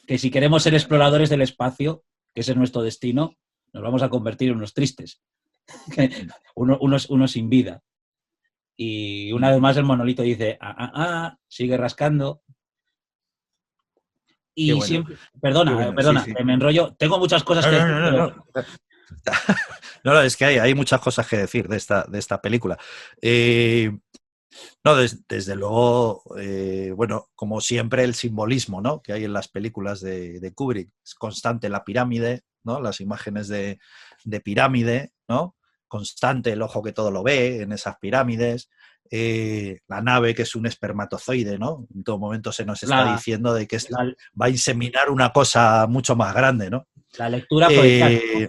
Que si queremos ser exploradores del espacio, que ese es nuestro destino, nos vamos a convertir en unos tristes, unos sin vida. Y una vez más el monolito dice, sigue rascando. Y Bueno, siempre, perdona, sí. me enrollo. Tengo muchas cosas que decir, No. No, es que hay muchas cosas que decir de esta película. No, desde luego, bueno, como siempre el simbolismo, ¿no?, que hay en las películas de Kubrick. Es constante la pirámide, ¿no? Las imágenes de pirámide, ¿no? constante, el ojo que todo lo ve en esas pirámides, la nave que es un espermatozoide, ¿no? En todo momento se nos está La, diciendo de que la, va a inseminar una cosa mucho más grande, ¿no? la lectura freudiana, ¿no? Eh,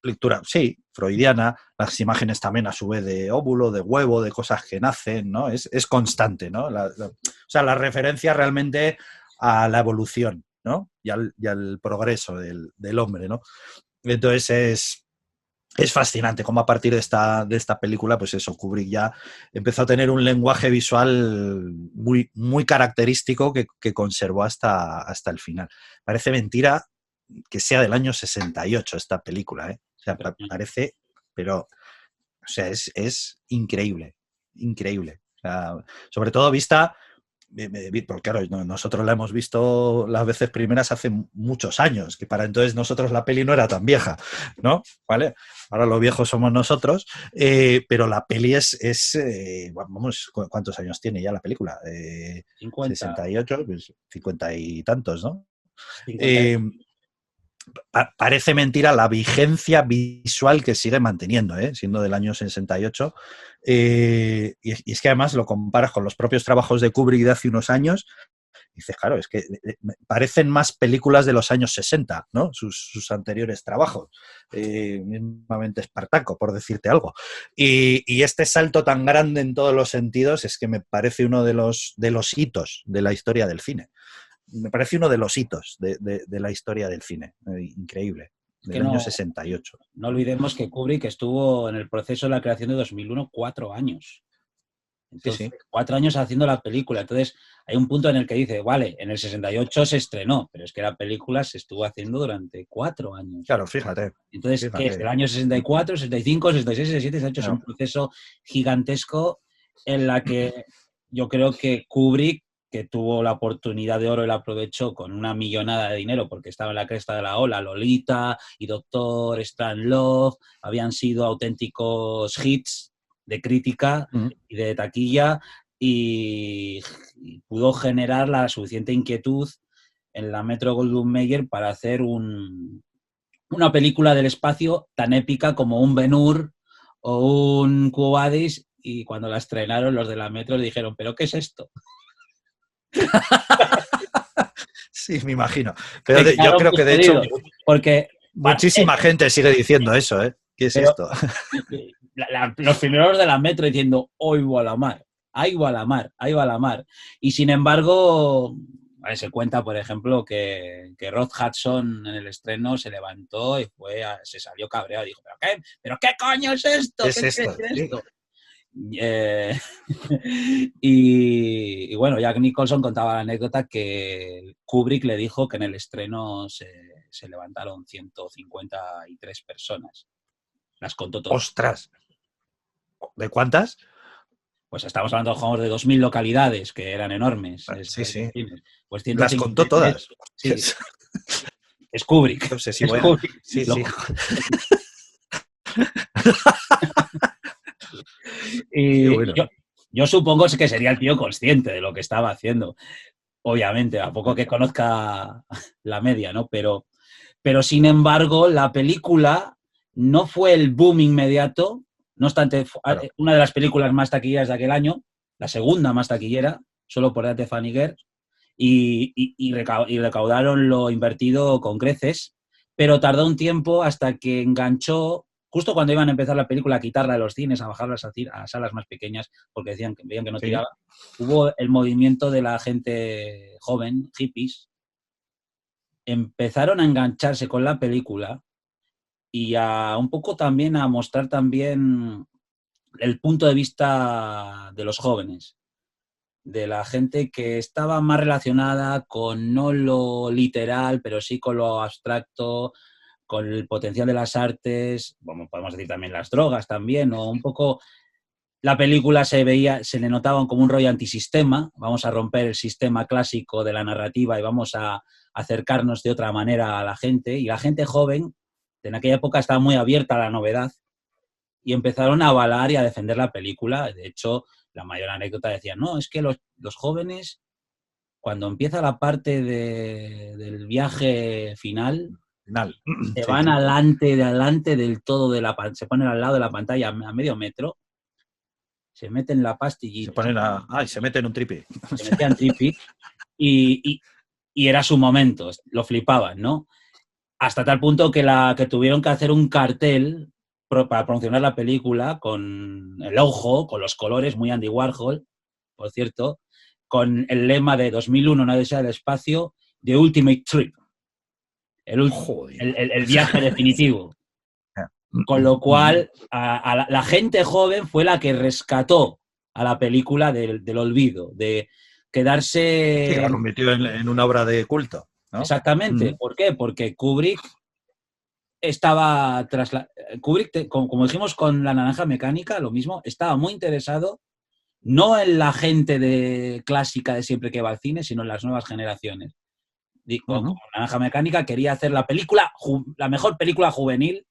lectura, sí, freudiana, las imágenes también a su vez de óvulo, de huevo, de cosas que nacen, ¿no? Es constante, ¿no? O sea, la referencia realmente a la evolución, ¿no? Y al progreso del hombre, ¿no? Entonces es fascinante cómo a partir de esta película, pues eso, Kubrick ya empezó a tener un lenguaje visual muy característico que conservó hasta el final. Parece mentira que sea del año 68 esta película, ¿eh? O sea, parece, pero, o sea, es increíble, increíble. O sea, sobre todo vista, porque claro, nosotros la hemos visto las veces primeras hace muchos años, que para entonces nosotros la peli no era tan vieja, ¿no? ¿Vale? Ahora los viejos somos nosotros, pero la peli vamos, ¿cuántos años tiene ya la película? 50, 68, pues 50 y tantos, ¿no? 50. Eh, parece mentira la vigencia visual que sigue manteniendo, siendo del año 68. Y es que además lo comparas con los propios trabajos de Kubrick de hace unos años. Y dices, claro, es que parecen más películas de los años 60, ¿no? Sus anteriores trabajos. Mismamente Espartaco, por decirte algo. Y este salto tan grande en todos los sentidos es que me parece uno de los hitos de la historia del cine. Me parece uno de los hitos de la historia del cine. Increíble. Es que Del año 68. no olvidemos que Kubrick estuvo en el proceso de la creación de 2001 4 años. Sí, Entonces, sí. 4 años haciendo la película. Entonces, hay un punto en el que dice, vale, en el 68 se estrenó, pero es que la película se estuvo haciendo durante 4 años. Claro, fíjate. Entonces, ¿qué es? Fíjate. Del año 64, 65, 66, 67, 68 es un No, proceso gigantesco en la que yo creo que Kubrick, que tuvo la oportunidad de oro y la aprovechó con una millonada de dinero porque estaba en la cresta de la ola, Lolita y Doctor Strangelove habían sido auténticos hits de crítica y de taquilla y pudo generar la suficiente inquietud en la Metro Goldwyn Mayer para hacer una película del espacio tan épica como un Ben-Hur o un Quo Vadis, y cuando la estrenaron los de la Metro le dijeron, ¿pero qué es esto? sí, me imagino. Pero yo creo que de hecho perdidos, porque muchísima gente sigue diciendo eso, ¿eh? ¿Qué es pero esto? los primeros de la Metro diciendo, hoy va la mar, ahí va la mar, ahí va la mar. Y sin embargo, se cuenta, por ejemplo, que Rod Hudson en el estreno se levantó y se salió cabreado. Dijo, ¿pero qué coño es esto? ¿Qué ¿Qué es es esto? Sí. esto? Eh, y bueno, Jack Nicholson contaba la anécdota que Kubrick le dijo que en el estreno se levantaron 153 personas. Las contó todas. ¡Ostras! ¿De cuántas? Pues estamos hablando de 2.000 localidades, que eran enormes. Sí, sí. Pues Las contó 153, todas. sí, es Kubrick. Qué Es obsesivo era. Kubrick. Sí, sí. Qué Y bueno. yo supongo que sería el tío consciente de lo que estaba haciendo. Obviamente, a poco que conozca la media, ¿no? Pero sin embargo, la película no fue el boom inmediato. No obstante, Claro. una de las películas más taquilleras de aquel año, la segunda más taquillera, solo por delante de Funny Girl, y recaudaron lo invertido con creces, pero tardó un tiempo hasta que enganchó, justo cuando iban a empezar la película, a quitarla de los cines, a bajarlas a salas más pequeñas, porque veían que no Sí. tiraba. Hubo el movimiento de la gente joven, hippies, empezaron a engancharse con la película y a un poco también a mostrar también el punto de vista de los jóvenes, de la gente que estaba más relacionada con no lo literal, pero sí con lo abstracto, con el potencial de las artes, bueno, podemos decir también las drogas también, o un poco la película se le notaba como un rollo antisistema, vamos a romper el sistema clásico de la narrativa y vamos a acercarnos de otra manera a la gente, y la gente joven en aquella época estaba muy abierta a la novedad y empezaron a avalar y a defender la película. De hecho, la mayor anécdota decía, no, es que los jóvenes, cuando empieza la parte del viaje final, final. se Sí, van sí. adelante del todo se ponen al lado de la pantalla a medio metro, se meten la Se pastillita, ponen y se meten un tripi. se metían tripi y, y, y era su momento, lo flipaban, ¿no? Hasta tal punto que tuvieron que hacer un cartel para promocionar la película con el ojo, con los colores, muy Andy Warhol, por cierto, con el lema de 2001, una odisea del espacio, The Ultimate Trip, el, Joder. el viaje definitivo. Con lo cual, la gente joven fue la que rescató a la película del olvido, de Sí, que quedarse. la convirtió en una obra de culto, ¿no? Exactamente. ¿Por qué? Porque Kubrick estaba tras la. Kubrick, como dijimos con La Naranja Mecánica, lo mismo, estaba muy interesado no en la gente clásica de siempre que va al cine, sino en las nuevas generaciones. Con Naranja Mecánica quería hacer la mejor película juvenil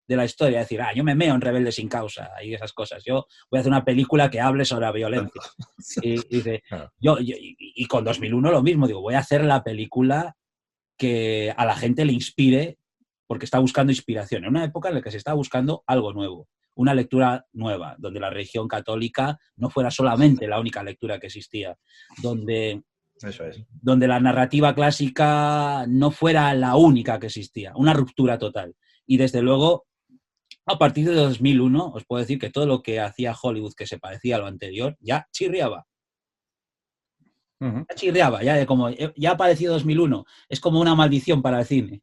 de la historia. Es decir, yo me meo en Rebelde sin causa y esas cosas. Yo voy a hacer una película que hable sobre la violencia. Y dice, Claro. y con 2001 lo mismo, digo, voy a hacer la película que a la gente le inspire porque está buscando inspiración. En una época en la que se está buscando algo nuevo, una lectura nueva, donde la religión católica no fuera solamente la única lectura que existía, donde Eso es. donde la narrativa clásica no fuera la única que existía, una ruptura total. Y desde luego, a partir de 2001, os puedo decir que todo lo que hacía Hollywood que se parecía a lo anterior, ya chirriaba. Ya chirriaba, ya ha aparecido 2001. Es como una maldición para el cine.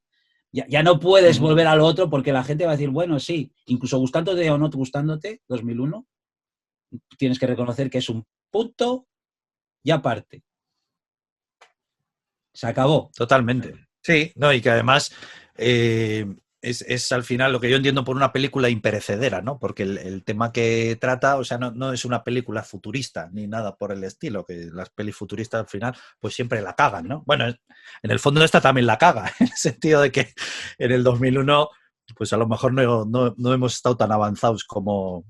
Ya no puedes volver al otro porque la gente va a decir, bueno, sí, incluso gustándote o no gustándote, 2001, tienes que reconocer que es un punto y aparte. Se acabó. Totalmente. Sí, no, y que además es al final lo que yo entiendo por una película imperecedera, ¿no? Porque el tema que trata, o sea, no es una película futurista ni nada por el estilo, que las pelis futuristas al final pues siempre la cagan, ¿no? Bueno, en el fondo esta también la caga, en el sentido de que en el 2001 pues a lo mejor no hemos estado tan avanzados como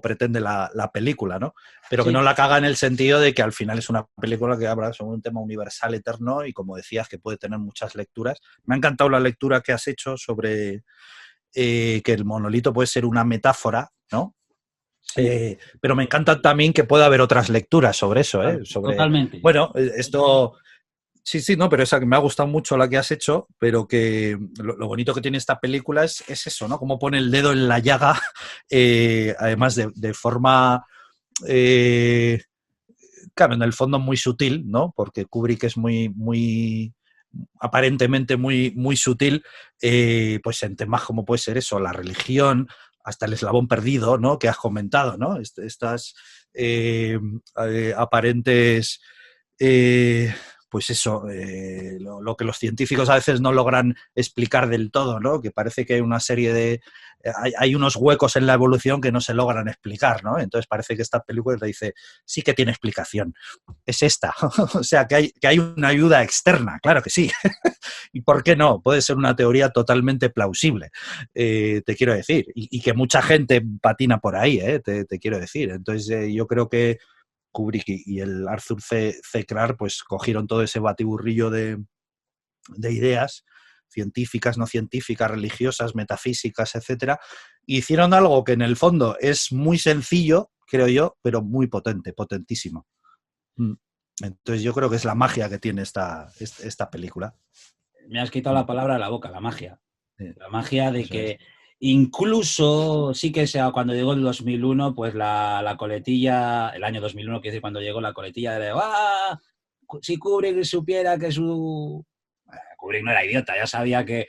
pretende la película, ¿no? Pero que Sí, no la caga en el sentido de que al final es una película que habla sobre un tema universal eterno y como decías que puede tener muchas lecturas. Me ha encantado la lectura que has hecho sobre que el monolito puede ser una metáfora, ¿no? sí, Pero me encanta también que pueda haber otras lecturas sobre eso, claro, sobre, totalmente. bueno, esto. Sí, no, pero esa que me ha gustado mucho la que has hecho, pero que lo bonito que tiene esta película es eso, ¿no? Cómo pone el dedo en la llaga, además de forma claro, en el fondo muy sutil, ¿no? Porque Kubrick es muy aparentemente muy sutil, pues en temas como puede ser eso, la religión, hasta el eslabón perdido, ¿no? Que has comentado, ¿no? Estas aparentes pues eso, lo que los científicos a veces no logran explicar del todo, ¿no? Que parece que hay una serie de. Hay unos huecos en la evolución que no se logran explicar, ¿no? Entonces parece que esta película te dice, sí que tiene explicación, es esta. O sea, que hay una ayuda externa, claro que sí. ¿Y por qué no? Puede ser una teoría totalmente plausible, te quiero decir. Y que mucha gente patina por ahí, te quiero decir. Entonces yo creo que Kubrick y el Arthur C. Clarke pues cogieron todo ese batiburrillo de ideas científicas, no científicas, religiosas, metafísicas, etcétera, e hicieron algo que en el fondo es muy sencillo, creo yo, pero muy potente, potentísimo. Entonces yo creo que es la magia que tiene esta película. Me has quitado la palabra de la boca, la magia. Sí, La magia de eso es. que incluso sí que sea cuando llegó el 2001, pues la coletilla, el año 2001, que es cuando llegó la coletilla de ¡ah! Si Kubrick supiera que Kubrick no era idiota, ya sabía que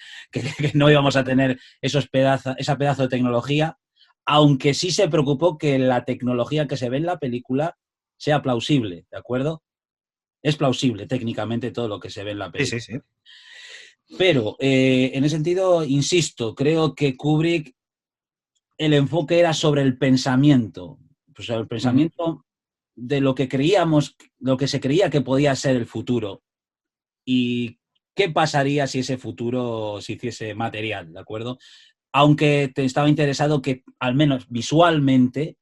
no íbamos a tener esa pedazo de tecnología, aunque sí se preocupó que la tecnología que se ve en la película sea plausible, ¿de acuerdo? Es plausible técnicamente todo lo que se ve en la Sí, sí, película. sí. Pero en ese sentido, insisto, creo que Kubrick, el enfoque era sobre el pensamiento, pues sobre el pensamiento de lo que creíamos, lo que se creía que podía ser el futuro y qué pasaría si ese futuro se hiciese material, ¿de acuerdo? Aunque te estaba interesado que al menos visualmente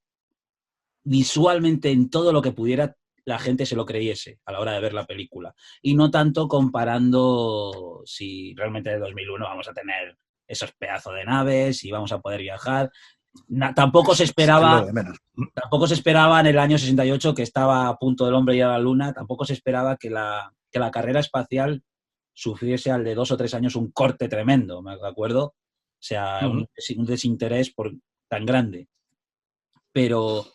en todo lo que pudiera la gente se lo creyese a la hora de ver la película. Y no tanto comparando si realmente de 2001 vamos a tener esos pedazos de naves y vamos a poder viajar. Tampoco se Es lo esperaba. de menos. Tampoco se esperaba en el año 68, que estaba a punto del hombre ir a la Luna, tampoco se esperaba que la carrera espacial sufriese al de 2 o 3 años un corte tremendo, ¿me acuerdo? O sea, un desinterés tan grande. Pero,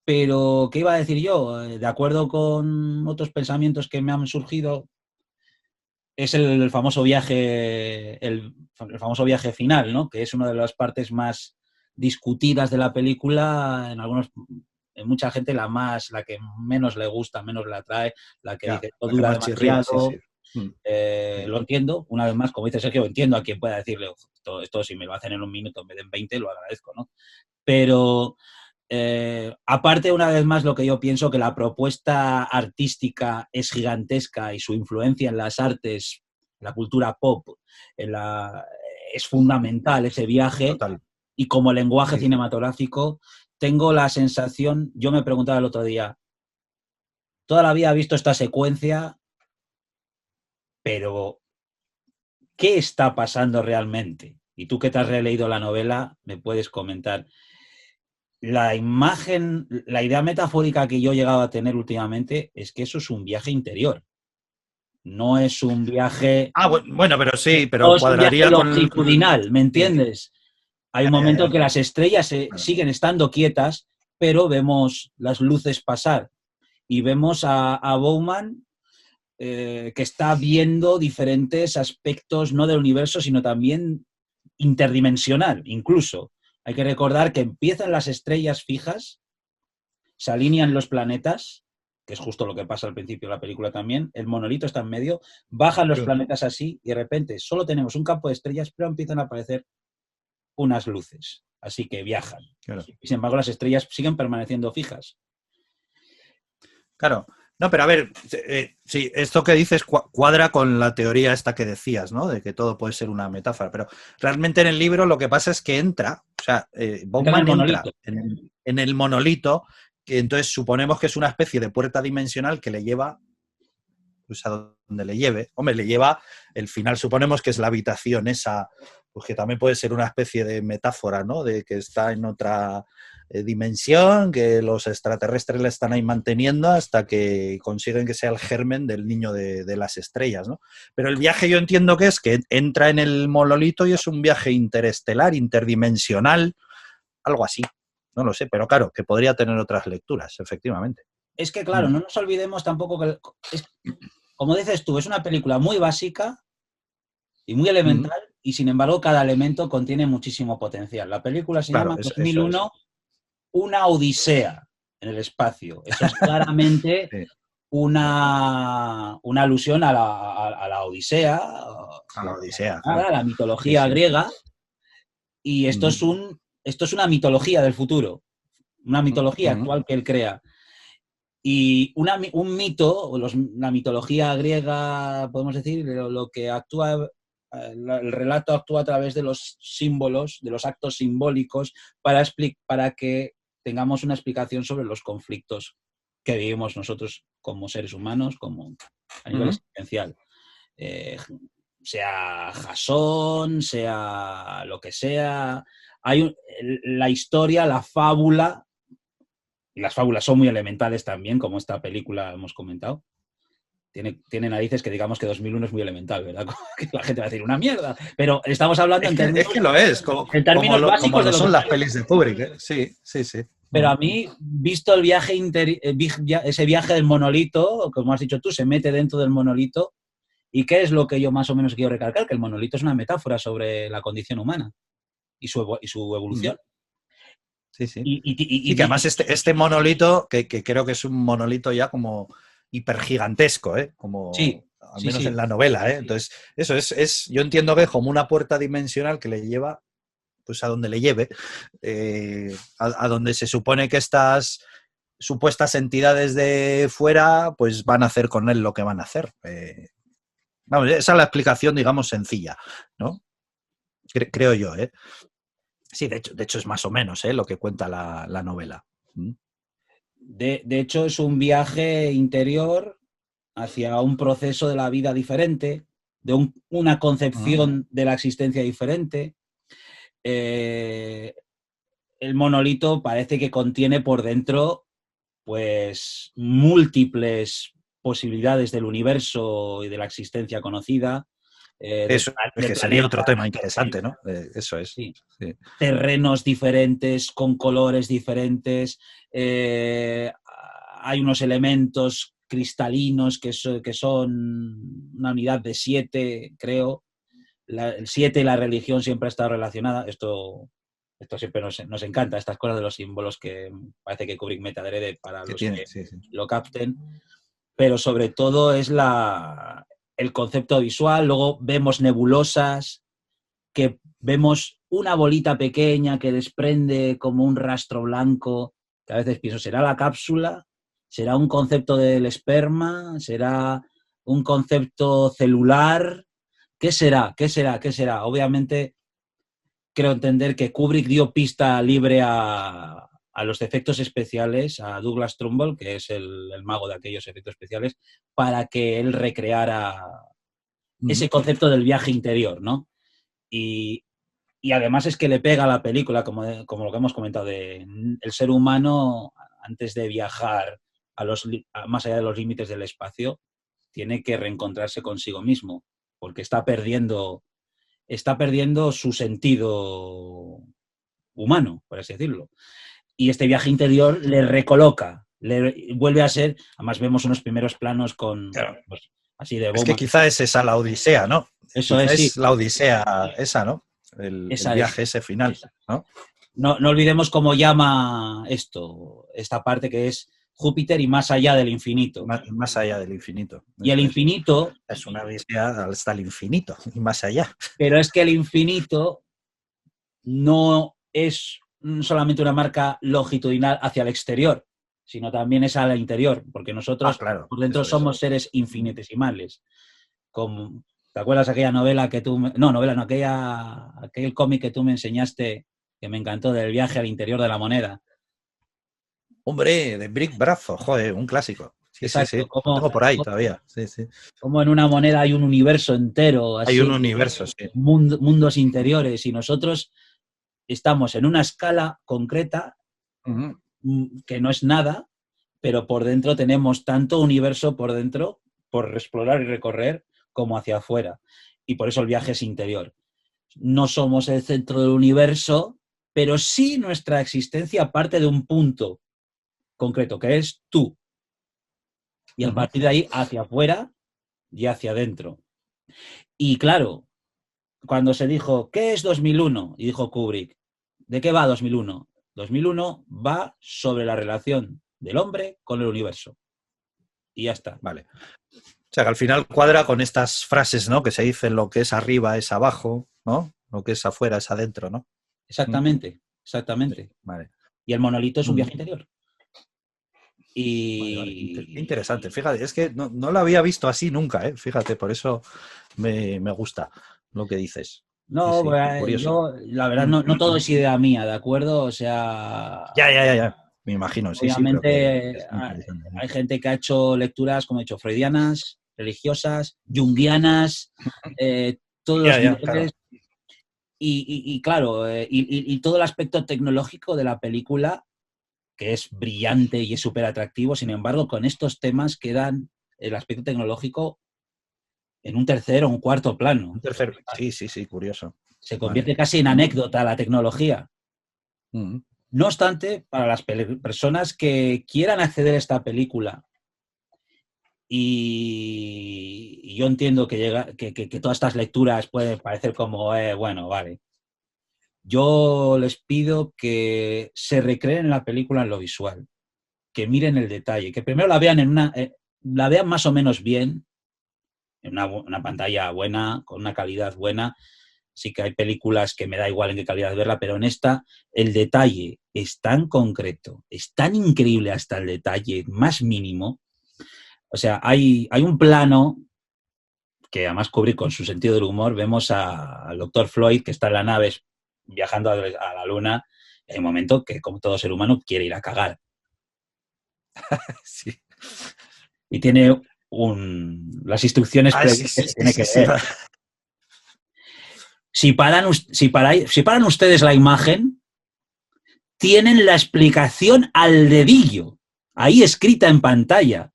¿qué iba a decir yo? De acuerdo con otros pensamientos que me han surgido, es el famoso viaje, el famoso viaje final, ¿no? Que es una de las partes más discutidas de la película, en mucha gente la que menos le gusta, menos le atrae, la que dice esto La que dura más chirría, sí, demasiado. sí. Sí. Lo entiendo, una vez más, como dice Sergio, entiendo a quien pueda decirle, esto si me lo hacen en un minuto en vez de en 20, lo agradezco, ¿no? Pero aparte, una vez más, lo que yo pienso que la propuesta artística es gigantesca y su influencia en las artes, la cultura pop, es fundamental ese viaje. Total. Y como lenguaje cinematográfico, tengo la sensación, yo me preguntaba el otro día, toda la vida he visto esta secuencia, pero ¿qué está pasando realmente? Y tú que te has releído la novela, me puedes comentar. La imagen, la idea metafórica que yo he llegado a tener últimamente es que eso es un viaje interior. No es un viaje. Bueno, pero sí, No pero es un viaje cuadraría con. longitudinal, ¿me entiendes? Hay un momento que las estrellas siguen estando quietas, pero vemos las luces pasar y vemos a Bowman que está viendo diferentes aspectos, no del universo, sino también interdimensional, incluso. Hay que recordar que empiezan las estrellas fijas, se alinean los planetas, que es justo lo que pasa al principio de la película también, el monolito está en medio, bajan los planetas así y de repente solo tenemos un campo de estrellas, pero empiezan a aparecer unas luces, así que viajan. Claro. Y sin embargo las estrellas siguen permaneciendo fijas. Claro. No, pero a ver, sí, esto que dices cuadra con la teoría esta que decías, ¿no? De que todo puede ser una metáfora, pero realmente en el libro lo que pasa es que entra, o sea, Bowman entra en el monolito, que entonces suponemos que es una especie de puerta dimensional que le lleva pues a donde le lleve. Hombre, le lleva, el final suponemos que es la habitación esa, pues que también puede ser una especie de metáfora, ¿no? De que está en otra dimensión, que los extraterrestres le están ahí manteniendo hasta que consiguen que sea el germen del niño de las estrellas, ¿no? Pero el viaje yo entiendo que es que entra en el monolito y es un viaje interestelar, interdimensional, algo así. No lo sé, pero claro, que podría tener otras lecturas, efectivamente. Es que, claro, no nos olvidemos tampoco que, como dices tú, es una película muy básica y muy elemental, y sin embargo cada elemento contiene muchísimo potencial. La película se llama 2001, Una Odisea en el espacio. Eso es claramente una alusión a la Odisea, a la Odisea, a la mitología griega, y esto es una mitología del futuro, una mitología actual que él crea. Y un mito, la mitología griega, podemos decir, lo que actúa, el relato actúa a través de los símbolos, de los actos simbólicos, para que tengamos una explicación sobre los conflictos que vivimos nosotros como seres humanos, como a nivel existencial. Sea Jasón, sea lo que sea. La historia, la fábula. Y las fábulas son muy elementales también, como esta película hemos comentado. Tiene narices que digamos que 2001 es muy elemental, ¿verdad? Que la gente va a decir una mierda. Pero estamos hablando en términos. Es que lo es, en términos básicos como de lo son las pelis de Kubrick, ¿eh? Sí, sí, sí. Pero a mí, visto el viaje ese viaje del monolito, como has dicho tú, se mete dentro del monolito. ¿Y qué es lo que yo más o menos quiero recalcar? Que el monolito es una metáfora sobre la condición humana y su evolución. Sí, sí. Y que además este monolito, que creo que es un monolito ya como hipergigantesco, ¿eh? Como, al menos en la novela, ¿eh? Entonces, eso yo entiendo que es como una puerta dimensional que le lleva pues a donde le lleve, a donde se supone que estas supuestas entidades de fuera pues van a hacer con él lo que van a hacer. Vamos, esa es la explicación, digamos, sencilla, ¿no? Creo yo, ¿eh? Sí, de hecho es más o menos lo que cuenta la novela. De hecho, es un viaje interior hacia un proceso de la vida diferente, de una concepción de la existencia diferente. El monolito parece que contiene por dentro pues múltiples posibilidades del universo y de la existencia conocida, Eso es de que sería otro tema planetas, interesante, ¿no? Eso es. sí, Sí. terrenos diferentes, con colores diferentes, hay unos elementos cristalinos que son una unidad de 7, creo. El 7 y la religión siempre ha estado relacionada. Esto siempre nos encanta, estas cosas de los símbolos que parece que Kubrick mete adrede para Que los tiene, que sí, sí. lo capten, pero sobre todo es el concepto visual. Luego vemos nebulosas, que vemos una bolita pequeña que desprende como un rastro blanco, que a veces pienso, ¿será la cápsula? ¿Será un concepto del esperma? ¿Será un concepto celular? ¿Qué será? ¿Qué será? ¿Qué será? Obviamente, creo entender que Kubrick dio pista libre a los efectos especiales, a Douglas Trumbull, que es el mago de aquellos efectos especiales, para que él recreara ese concepto del viaje interior, ¿no? Y, y además es que le pega a la película, como lo que hemos comentado, de el ser humano, antes de viajar más allá de los límites del espacio, tiene que reencontrarse consigo mismo, porque está perdiendo su sentido humano, por así decirlo. Y este viaje interior le recoloca, le vuelve a ser, además vemos unos primeros planos Claro. pues, así de Es que bomba. quizá es esa la odisea, ¿no? Eso Quizá es, sí, es la odisea esa, ¿no? El esa es. viaje ese final, ¿no? No olvidemos cómo llama esta parte que es Júpiter y más allá del infinito. Más allá del infinito. Y el Eso es. infinito, Es una odisea hasta el infinito y más allá. pero es que el infinito no es solamente una marca longitudinal hacia el exterior, sino también es al interior, porque Ah, nosotros claro, por dentro eso es. somos seres infinitesimales. Como, ¿te acuerdas aquella novela que tú... No, novela, no, aquel cómic que tú me enseñaste que me encantó del viaje al interior de la moneda? Hombre, de Brick Brazo, joder, un clásico. Sí, sí, Exacto, sí. Lo tengo por ahí todavía. Sí, sí. como en una moneda hay un universo entero, Hay un así, universo, sí. mundos interiores, y nosotros estamos en una escala concreta que no es nada, pero por dentro tenemos tanto universo por dentro por explorar y recorrer como hacia afuera. Y por eso el viaje es interior. No somos el centro del universo, pero sí nuestra existencia parte de un punto concreto, que es tú. Y a partir de ahí hacia afuera y hacia adentro. Y claro, cuando se dijo, ¿qué es 2001? Y dijo Kubrick, ¿de qué va 2001? 2001 va sobre la relación del hombre con el universo. Y ya está. Vale. O sea, que al final cuadra con estas frases, ¿no? Que se dicen lo que es arriba es abajo, ¿no? Lo que es afuera es adentro, ¿no? Exactamente, Sí, exactamente. vale. Y el monolito es un viaje interior. Vale, vale. Y Interesante. Fíjate, es que no lo había visto así nunca, ¿eh? Fíjate, por eso me gusta lo que dices. Sí, no, sí, curioso. yo, la verdad, no todo es idea mía, ¿de acuerdo? O sea, Ya. Me imagino, sí, sí, pero que obviamente es interesante. hay gente que ha hecho lecturas, como he dicho, freudianas, religiosas, junguianas, todos los Ya, claro. niveles. Y claro, y todo el aspecto tecnológico de la película, que es brillante y es súper atractivo, sin embargo, con estos temas quedan el aspecto tecnológico en un tercer o un cuarto Un plano. tercer. Sí, curioso. Se Vale. convierte casi en anécdota la tecnología. Mm. No obstante, para las personas que quieran acceder a esta película, y yo entiendo que todas estas lecturas pueden parecer como, bueno, vale. Yo les pido que se recreen en la película en lo visual, que miren el detalle, que primero la vean la vean más o menos bien, en una pantalla buena, con una calidad buena. Sí que hay películas que me da igual en qué calidad verla, pero en esta el detalle es tan concreto, es tan increíble hasta el detalle más mínimo. O sea, hay un plano que además Kubrick con su sentido del humor, vemos al doctor Floyd que está en la nave viajando a la luna, y hay un momento que como todo ser humano quiere ir a cagar. Sí. Y tiene las instrucciones Sí, previas sí, que sí, tiene sí, que sí. ver. Si paran ustedes la imagen, tienen la explicación al dedillo, ahí escrita en pantalla.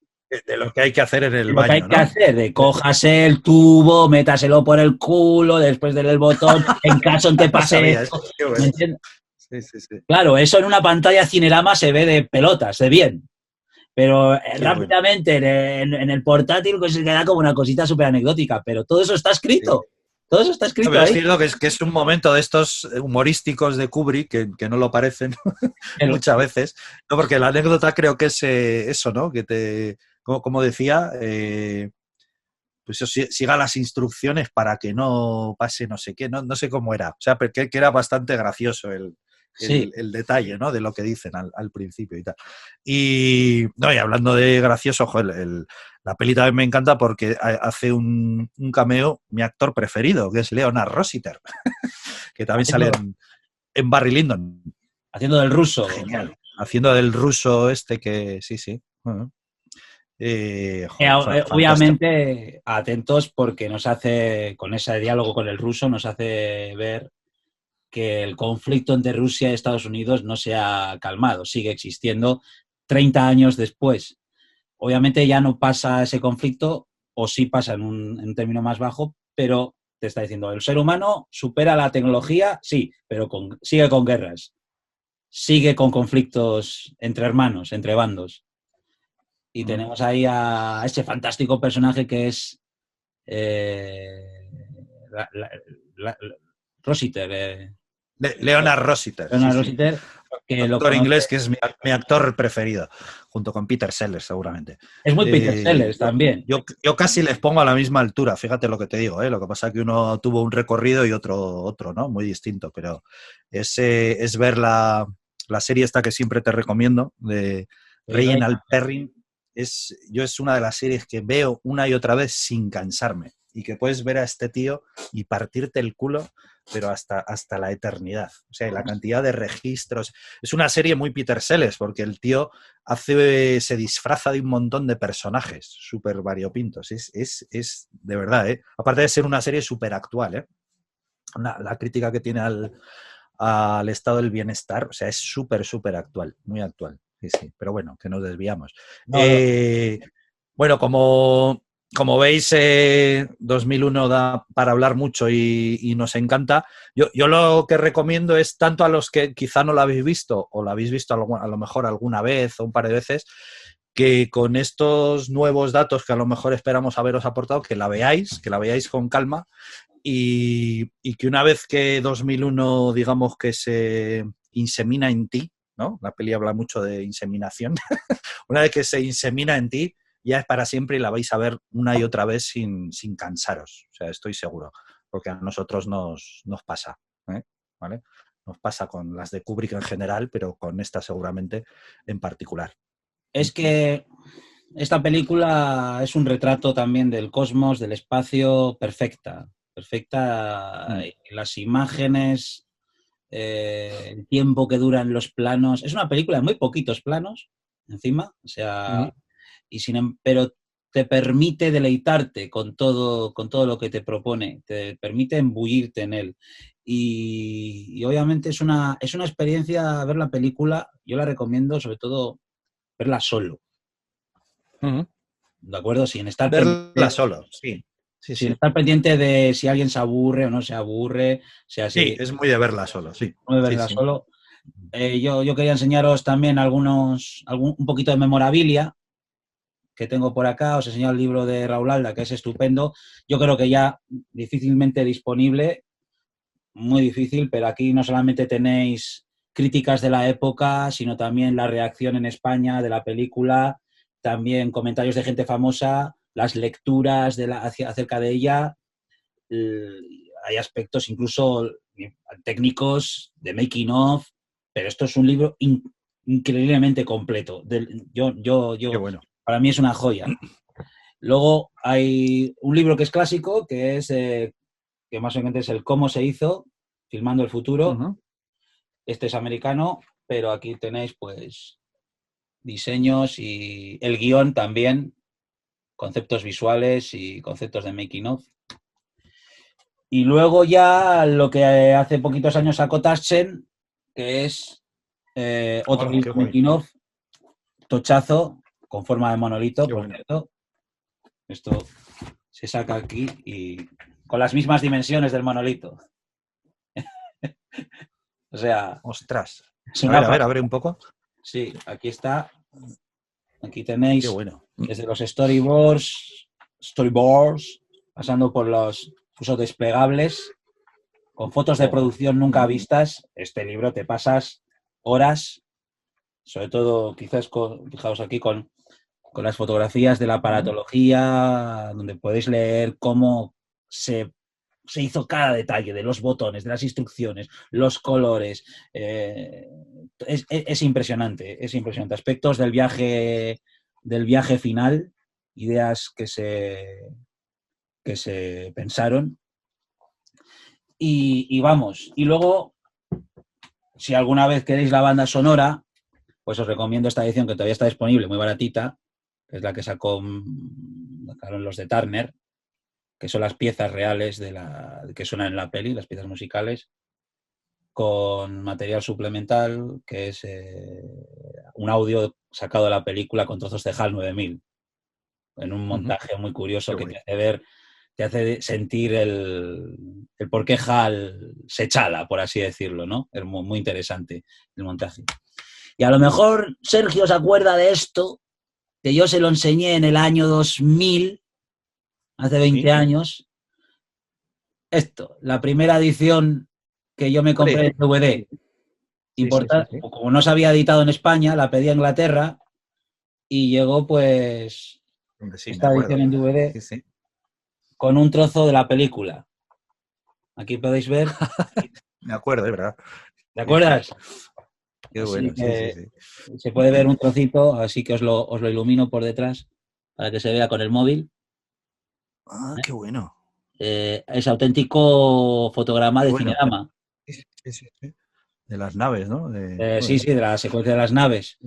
De lo que hay que hacer en el Lo que hay baño, que ¿no? hacer, de cójase el tubo, métaselo por el culo, después del botón, en caso en que No pase sabía eso. esto. Qué ¿Me bueno. entiendes? Sí, sí, sí. Claro, eso en una pantalla Cinerama se ve de pelotas, de bien. Pero Qué bueno. rápidamente en el portátil pues se queda como una cosita súper anecdótica. Pero todo eso está Sí. escrito. Todo eso está No, escrito pero es ahí. cierto que es un momento de estos humorísticos de Kubrick que no lo parecen muchas veces, ¿no? Porque la anécdota creo que es eso, ¿no? Que como decía, pues siga las instrucciones para que no pase no sé qué, no sé cómo era. O sea, que era bastante gracioso Sí. el detalle, ¿no? De lo que dicen al principio y tal. Y, no, y hablando de gracioso, joder, la peli también me encanta porque hace un cameo mi actor preferido, que es Leonard Rossiter, que también sale Haciendo, en Barry Lyndon. haciendo del ruso. Genial. Haciendo del ruso este que, sí, sí. Joder, fantástico. Obviamente, atentos porque nos hace, con ese diálogo con el ruso, nos hace ver que el conflicto entre Rusia y Estados Unidos no se ha calmado, sigue existiendo 30 años después. Obviamente ya no pasa ese conflicto, o sí pasa en un término más bajo, pero te está diciendo, el ser humano supera la tecnología, sí, pero sigue con guerras, sigue con conflictos entre hermanos, entre bandos. Y tenemos ahí a ese fantástico personaje que es eh, la, la, la, Rossiter, Leonard Rossiter, sí, Leonard sí. Rossiter, que lo Actor conoce. inglés que es mi actor preferido, junto con Peter Sellers, seguramente. Es muy Peter Eh, Sellers yo, también. yo casi les pongo a la misma altura, fíjate lo que te digo, ¿eh? Lo que pasa es que uno tuvo un recorrido y otro, ¿no? Muy distinto, pero es ver la serie esta que siempre te recomiendo, de Reginald Perrin. Es una de las series que veo una y otra vez sin cansarme y que puedes ver a este tío y partirte el culo, pero hasta la eternidad. O sea, la cantidad de registros. Es una serie muy Peter Sellers, porque el tío se disfraza de un montón de personajes súper variopintos. Es de verdad, ¿eh? Aparte de ser una serie súper actual, ¿eh? La crítica que tiene al estado del bienestar, o sea, es súper, súper actual, muy actual. Sí, sí, pero bueno, que nos desviamos. No, no. Bueno, como veis, 2001 da para hablar mucho y nos encanta. Yo lo que recomiendo es, tanto a los que quizá no lo habéis visto o lo habéis visto a lo mejor alguna vez o un par de veces, que con estos nuevos datos que a lo mejor esperamos haberos aportado, que la veáis con calma y que una vez que 2001, digamos que se insemina en ti, ¿no? La peli habla mucho de inseminación. Una vez que se insemina en ti, ya es para siempre y la vais a ver una y otra vez sin cansaros. O sea, estoy seguro, porque a nosotros nos pasa, ¿eh? ¿Vale? Nos pasa con las de Kubrick en general, pero con esta seguramente en particular. Es que esta película es un retrato también del cosmos, del espacio, perfecta. Perfecta. Las imágenes, el tiempo que duran los planos. Es una película de muy poquitos planos, encima. O sea, pero te permite deleitarte con todo lo que te propone. Te permite embullirte en él. Y obviamente es una experiencia ver la película. Yo la recomiendo, sobre todo, verla solo. ¿De acuerdo? Verla solo, sí. Sí, Sin sí. estar pendiente de si alguien se aburre o no se aburre, o sea, Sí, si es muy de verla solo, sí. no de Sí, verla sí. solo. Yo quería enseñaros también un poquito de memorabilia que tengo por acá. Os enseño el libro de Raúl Alda, que es estupendo. Yo creo que ya difícilmente disponible, muy difícil, pero aquí no solamente tenéis críticas de la época, sino también la reacción en España de la película, también comentarios de gente famosa, las lecturas acerca de ella. Hay aspectos incluso técnicos de making of, pero esto es un libro increíblemente completo. Qué bueno. Para mí es una joya. Luego hay un libro que es clásico, que es que más o menos es el Cómo se hizo, filmando el futuro. Este es americano, pero aquí tenéis pues diseños y el guión también, conceptos visuales y conceptos de making of. Y luego ya lo que hace poquitos años sacó Taschen, que es otro making of, tochazo, con forma de monolito, por cierto. Esto se saca aquí y con las mismas dimensiones del monolito. O sea... ¡Ostras! A ver, abre un poco. Sí, aquí está. Aquí tenéis. Qué bueno. Desde los storyboards, pasando por los usos desplegables, con fotos de producción nunca vistas. Este libro te pasas horas, sobre todo quizás, fijaos aquí, con las fotografías de la aparatología, donde podéis leer cómo se hizo cada detalle de los botones, de las instrucciones, los colores. Es impresionante, es impresionante. Aspectos del viaje final, ideas que se pensaron. Y vamos, y luego, si alguna vez queréis la banda sonora, pues os recomiendo esta edición que todavía está disponible, muy baratita, que es la que sacaron los de Turner, que son las piezas reales que suenan en la peli, las piezas musicales, con material suplemental, que es un audio sacado de la película con trozos de HAL 9000, en un montaje muy curioso que te hace sentir el por qué HAL se chala, por así decirlo, ¿no? Es muy interesante el montaje. Y a lo mejor Sergio se acuerda de esto, que yo se lo enseñé en el año 2000, hace 20 años. Esto, la primera edición que yo me compré en DVD. Como no se había editado en España, la pedí a Inglaterra y llegó pues esta edición en DVD con un trozo de la película. Aquí podéis ver. Me acuerdo, es verdad. ¿Te acuerdas? Qué bueno, Se puede ver un trocito, así que os lo ilumino por detrás para que se vea con el móvil. Ah, qué bueno. Es auténtico fotograma de Cinerama. De las naves, ¿no? Sí, de la secuencia de las naves.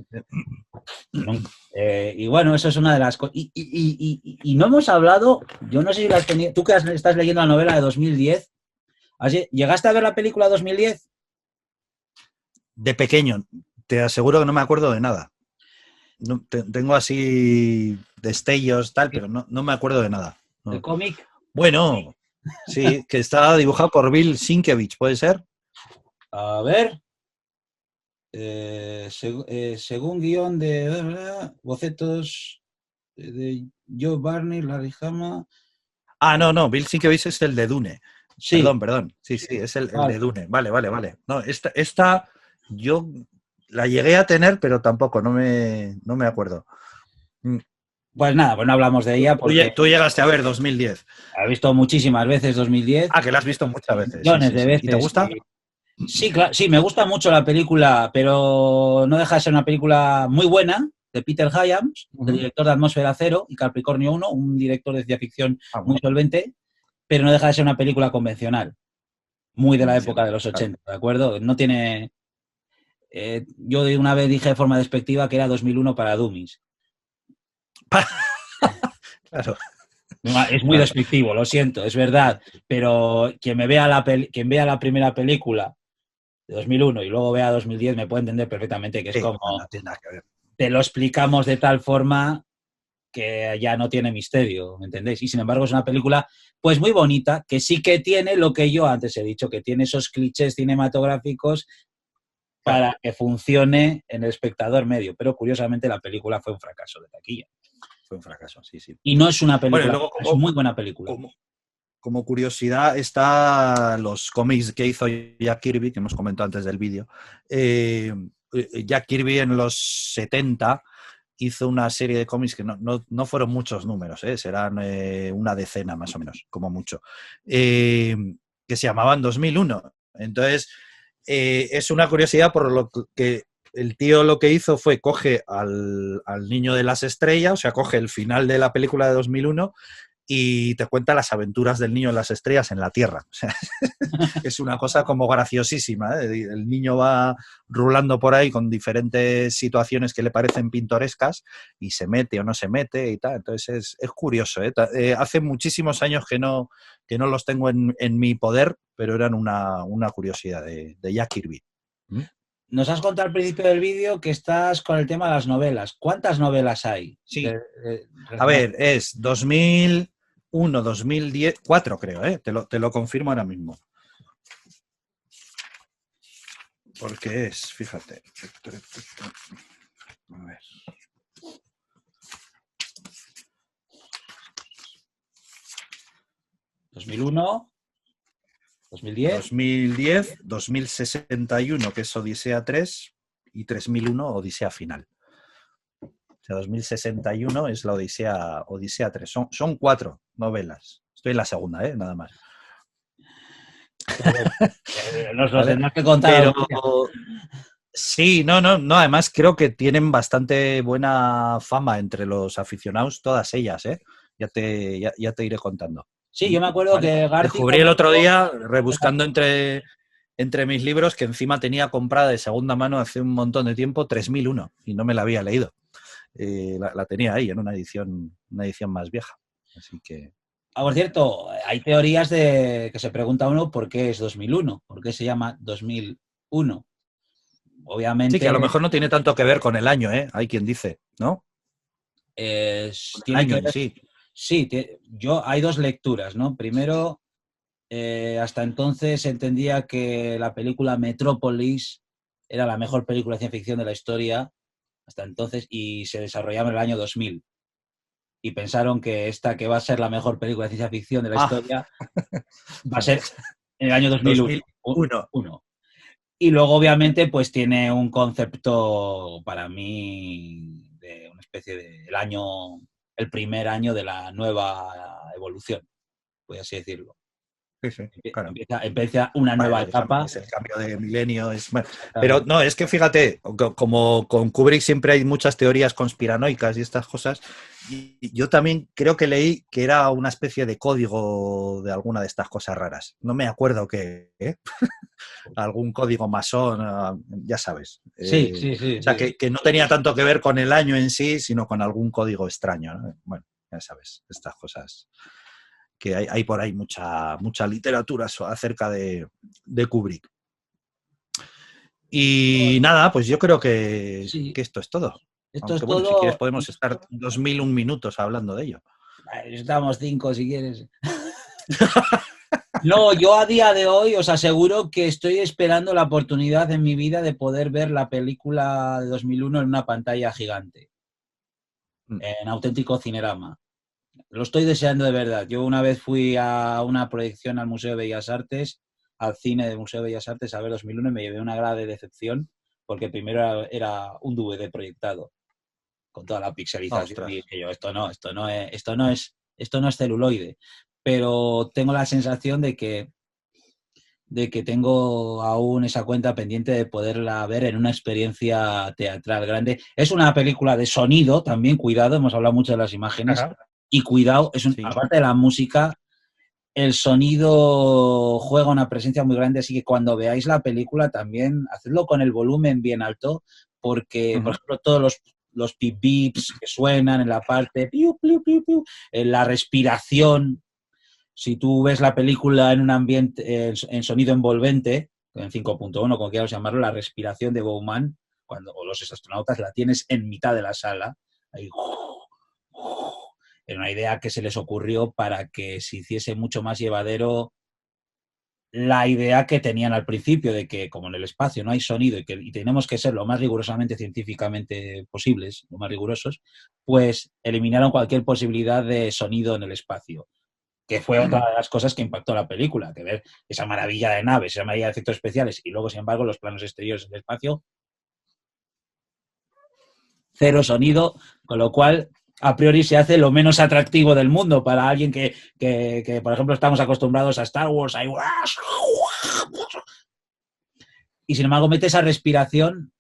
Y bueno, eso es una de las cosas. Y no hemos hablado, yo no sé si la has tenido, tú que estás leyendo la novela de 2010, ¿llegaste a ver la película 2010? De pequeño, te aseguro que no me acuerdo de nada. No, tengo así destellos, tal, pero no me acuerdo de nada. No. ¿El cómic? Bueno, sí, que está dibujado por Bill Sienkiewicz, ¿puede ser? A ver. Según guión de bocetos de Joe Barney, Larry Hama. Ah, no, Bill Sienkiewicz es el de Dune. Sí. Perdón. Sí, es el de Dune. Vale. No, esta yo la llegué a tener, pero tampoco, no me acuerdo. Pues nada, pues no hablamos de ella. Porque tú llegaste a ver 2010. La he visto muchísimas veces 2010. Ah, que la has visto muchas veces. Millones de veces. ¿Y te gusta? Sí, claro, sí, me gusta mucho la película, pero no deja de ser una película muy buena, de Peter Hyams, el director de Atmósfera Cero y Capricornio 1, un director de ciencia ficción muy solvente, pero no deja de ser una película convencional, muy de la época de los 80, ¿de acuerdo? No tiene... yo una vez dije de forma despectiva que era 2001 para Dummies. Claro. Es muy despectivo, lo siento, es verdad, pero quien vea la primera película de 2001 y luego vea 2010 me puede entender perfectamente que es como... No tiene nada que ver. Te lo explicamos de tal forma que ya no tiene misterio, ¿me entendéis? Y sin embargo es una película pues muy bonita, que sí que tiene lo que yo antes he dicho, que tiene esos clichés cinematográficos para que funcione en el espectador medio, pero curiosamente la película fue un fracaso de taquilla. Fue un fracaso, sí. Y no es una película, luego, es muy buena película. Como curiosidad, está los cómics que hizo Jack Kirby, que hemos comentado antes del vídeo. Jack Kirby en los 70 hizo una serie de cómics que no fueron muchos números, serán una decena más o menos, como mucho, que se llamaban 2001. Entonces, es una curiosidad por lo que el tío lo que hizo fue coge al niño de las estrellas, o sea, coge el final de la película de 2001 y te cuenta las aventuras del niño en las estrellas en la Tierra. O sea, es una cosa como graciosísima, ¿eh? El niño va rulando por ahí con diferentes situaciones que le parecen pintorescas y se mete o no se mete y tal. Entonces es curioso, ¿eh? Hace muchísimos años que no los tengo en mi poder, pero eran una curiosidad de Jack Kirby. ¿Mm? Nos has contado al principio del vídeo que estás con el tema de las novelas. ¿Cuántas novelas hay? Sí. A ver, es 2001, 2010, 4 creo, ¿eh? Te lo confirmo ahora mismo. Porque es, fíjate. A ver. ¿2001? ¿2010? 2010, 2061, que es Odisea 3, y 3001, Odisea Final. O sea, 2061 es la Odisea 3. Son 4 novelas. Estoy en la segunda, nada más. Nos lo ¿Vale? tendrás que contar. Pero sí, no, además creo que tienen bastante buena fama entre los aficionados, todas ellas, ¿eh? Ya te iré contando. Sí, yo me acuerdo ¿Vale? que Garci Descubrí el otro día, rebuscando entre mis libros, que encima tenía comprada de segunda mano hace un montón de tiempo 3001 y no me la había leído. La tenía ahí en una edición más vieja. Así que... Por cierto, hay teorías de que se pregunta uno por qué es 2001, por qué se llama 2001. Obviamente... Sí, que a lo mejor no tiene tanto que ver con el año, ¿eh? Hay quien dice, ¿no? tiene año que en ver... sí. Sí, hay dos lecturas, ¿no? Primero, hasta entonces entendía que la película Metrópolis era la mejor película de ciencia ficción de la historia, hasta entonces, y se desarrollaba en el año 2000. Y pensaron que esta, que va a ser la mejor película de ciencia ficción de la historia, va a ser en el año 2001. Y luego, obviamente, pues tiene un concepto para mí de una especie de el primer año de la nueva evolución, voy así decirlo. Sí, claro. Empieza una nueva etapa. Es el cambio de milenio. Bueno, pero no, es que fíjate, como con Kubrick siempre hay muchas teorías conspiranoicas y estas cosas, y yo también creo que leí que era una especie de código de alguna de estas cosas raras. No me acuerdo qué, ¿eh? Algún código masón, ya sabes. Sí. O sea, que no tenía tanto que ver con el año en sí, sino con algún código extraño, ¿no? Bueno, ya sabes, estas cosas. Que hay por ahí mucha literatura acerca de Kubrick. Y nada, pues yo creo que esto es todo. Esto Aunque es bueno, todo. si quieres podemos estar 2001 minutos hablando de ello. Estamos 5 si quieres. No, yo a día de hoy os aseguro que estoy esperando la oportunidad en mi vida de poder ver la película de 2001 en una pantalla gigante, en auténtico cinerama. Lo estoy deseando de verdad. Yo una vez fui a una proyección al Museo de Bellas Artes, al cine del Museo de Bellas Artes, a ver 2001 y me llevé una grave decepción porque primero era un DVD proyectado con toda la pixelización. Y dije yo, esto no es celuloide. Pero tengo la sensación de que tengo aún esa cuenta pendiente de poderla ver en una experiencia teatral grande. Es una película de sonido también, cuidado, hemos hablado mucho de las imágenes. Ajá. Y cuidado, aparte de la música, el sonido juega una presencia muy grande, así que cuando veáis la película también hacedlo con el volumen bien alto, porque, por ejemplo, todos los pip beeps que suenan en la parte, piu, piu, piu, piu, la respiración. Si tú ves la película en un ambiente, en sonido envolvente, en 5.1, como quieras llamarlo, la respiración de Bowman, o los astronautas, la tienes en mitad de la sala, ahí, era una idea que se les ocurrió para que se hiciese mucho más llevadero la idea que tenían al principio de que como en el espacio no hay sonido y tenemos que ser lo más rigurosamente científicamente posibles, lo más rigurosos, pues eliminaron cualquier posibilidad de sonido en el espacio, que fue otra de las cosas que impactó la película, que ver esa maravilla de naves, esa maravilla de efectos especiales y luego, sin embargo, los planos exteriores del espacio, cero sonido, con lo cual a priori se hace lo menos atractivo del mundo para alguien que por ejemplo, estamos acostumbrados a Star Wars. Y sin embargo, mete esa respiración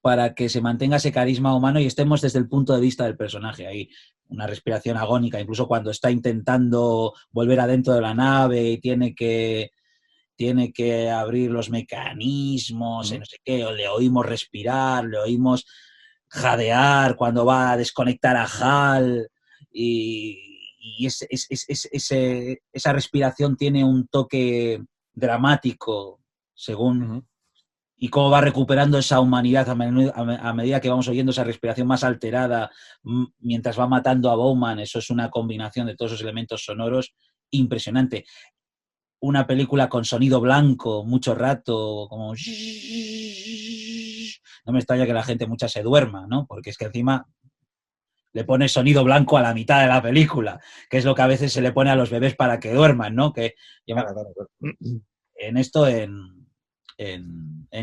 para que se mantenga ese carisma humano y estemos desde el punto de vista del personaje ahí. una respiración agónica, incluso cuando está intentando volver adentro de la nave y tiene que abrir los mecanismos, no sé qué, o le oímos respirar, le oímos jadear cuando va a desconectar a HAL y esa respiración tiene un toque dramático según y cómo va recuperando esa humanidad a medida que vamos oyendo esa respiración más alterada mientras va matando a Bowman. Eso es una combinación de todos esos elementos sonoros impresionante. Una película con sonido blanco mucho rato, como... No me extraña que la gente mucha se duerma, ¿no? Porque es que encima le pone sonido blanco a la mitad de la película, que es lo que a veces se le pone a los bebés para que duerman, ¿no? Que claro. En esto, en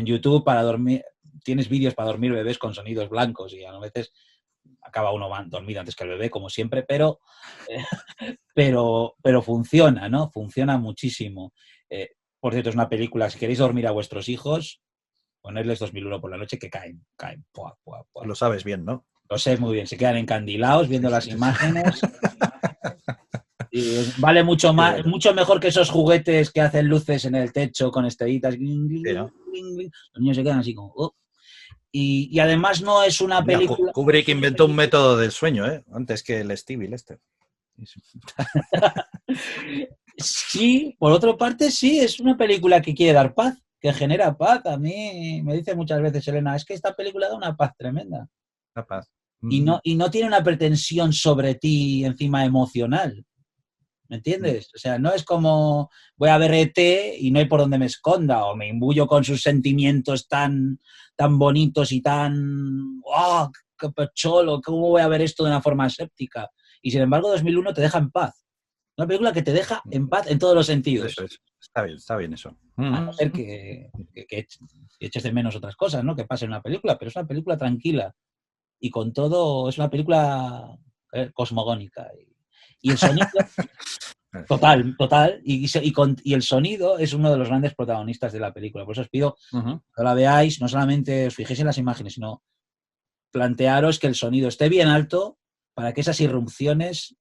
YouTube, para dormir, tienes vídeos para dormir bebés con sonidos blancos y a veces acaba uno dormido antes que el bebé, como siempre, pero funciona, ¿no? Funciona muchísimo. Por cierto, es una película, si queréis dormir a vuestros hijos, ponerles 2001 por la noche que caen. Pua, pua, pua. Lo sabes bien, ¿no? Lo sé muy bien, se quedan encandilados viendo las imágenes. Y vale mucho más, mucho mejor que esos juguetes que hacen luces en el techo con estrellitas. Los niños se quedan así como... Oh. Y además no es una película... Kubrick inventó un método del sueño, antes que el Stevie Lester. Sí, por otra parte, sí, es una película que quiere dar paz, que genera paz. A mí me dice muchas veces Elena, es que esta película da una paz tremenda. La paz. Y no tiene una pretensión sobre ti encima emocional. ¿Me entiendes? O sea, no es como voy a ver ET y no hay por dónde me esconda o me imbuyo con sus sentimientos tan bonitos y tan... ¡Oh, qué pecholo! ¿Cómo voy a ver esto de una forma séptica? Y sin embargo, 2001 te deja en paz. Una película que te deja en paz en todos los sentidos. Eso es. Está bien eso. A no ser que eches de menos otras cosas, ¿no? Que pase en una película, pero es una película tranquila. Y con todo, es una película cosmogónica. Y el sonido... Total. Y el sonido es uno de los grandes protagonistas de la película. Por eso os pido que la veáis, no solamente os fijéis en las imágenes, sino plantearos que el sonido esté bien alto para que esas irrupciones,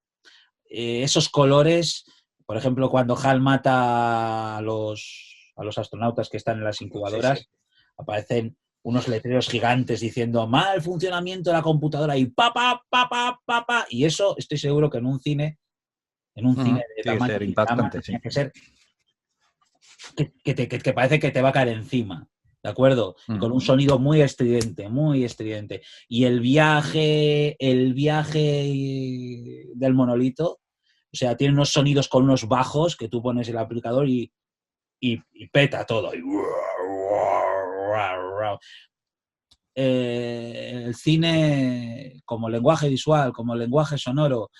esos colores, por ejemplo, cuando HAL mata a los astronautas que están en las incubadoras, aparecen unos letreros gigantes diciendo mal funcionamiento de la computadora y pa, y eso estoy seguro que en un cine de tamaño impactante, tiene que ser que parece que te va a caer encima, ¿de acuerdo? Con un sonido muy estridente, muy estridente. Y el viaje del monolito, o sea, tiene unos sonidos con unos bajos que tú pones el aplicador y peta todo. El cine como lenguaje visual, como lenguaje sonoro,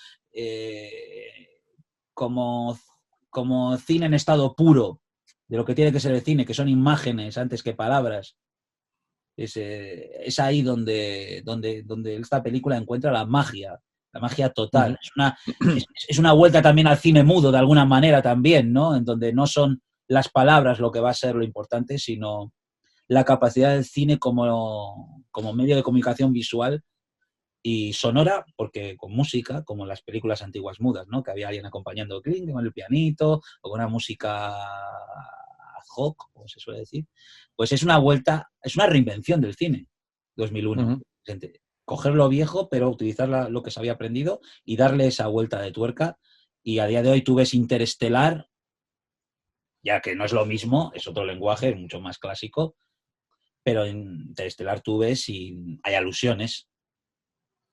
como cine en estado puro de lo que tiene que ser el cine, que son imágenes antes que palabras. Es ahí donde esta película encuentra la magia total. Es una vuelta también al cine mudo, de alguna manera también, ¿no? En donde no son las palabras lo que va a ser lo importante, sino la capacidad del cine como medio de comunicación visual y sonora, porque con música, como en las películas antiguas mudas, ¿no? Que había alguien acompañando con el pianito o con una música ad hoc, como se suele decir, pues es una vuelta, es una reinvención del cine, 2001. Coger lo viejo, pero utilizar lo que se había aprendido y darle esa vuelta de tuerca. Y a día de hoy tú ves Interestelar, ya que no es lo mismo, es otro lenguaje, es mucho más clásico, pero en Interestelar tú ves y hay alusiones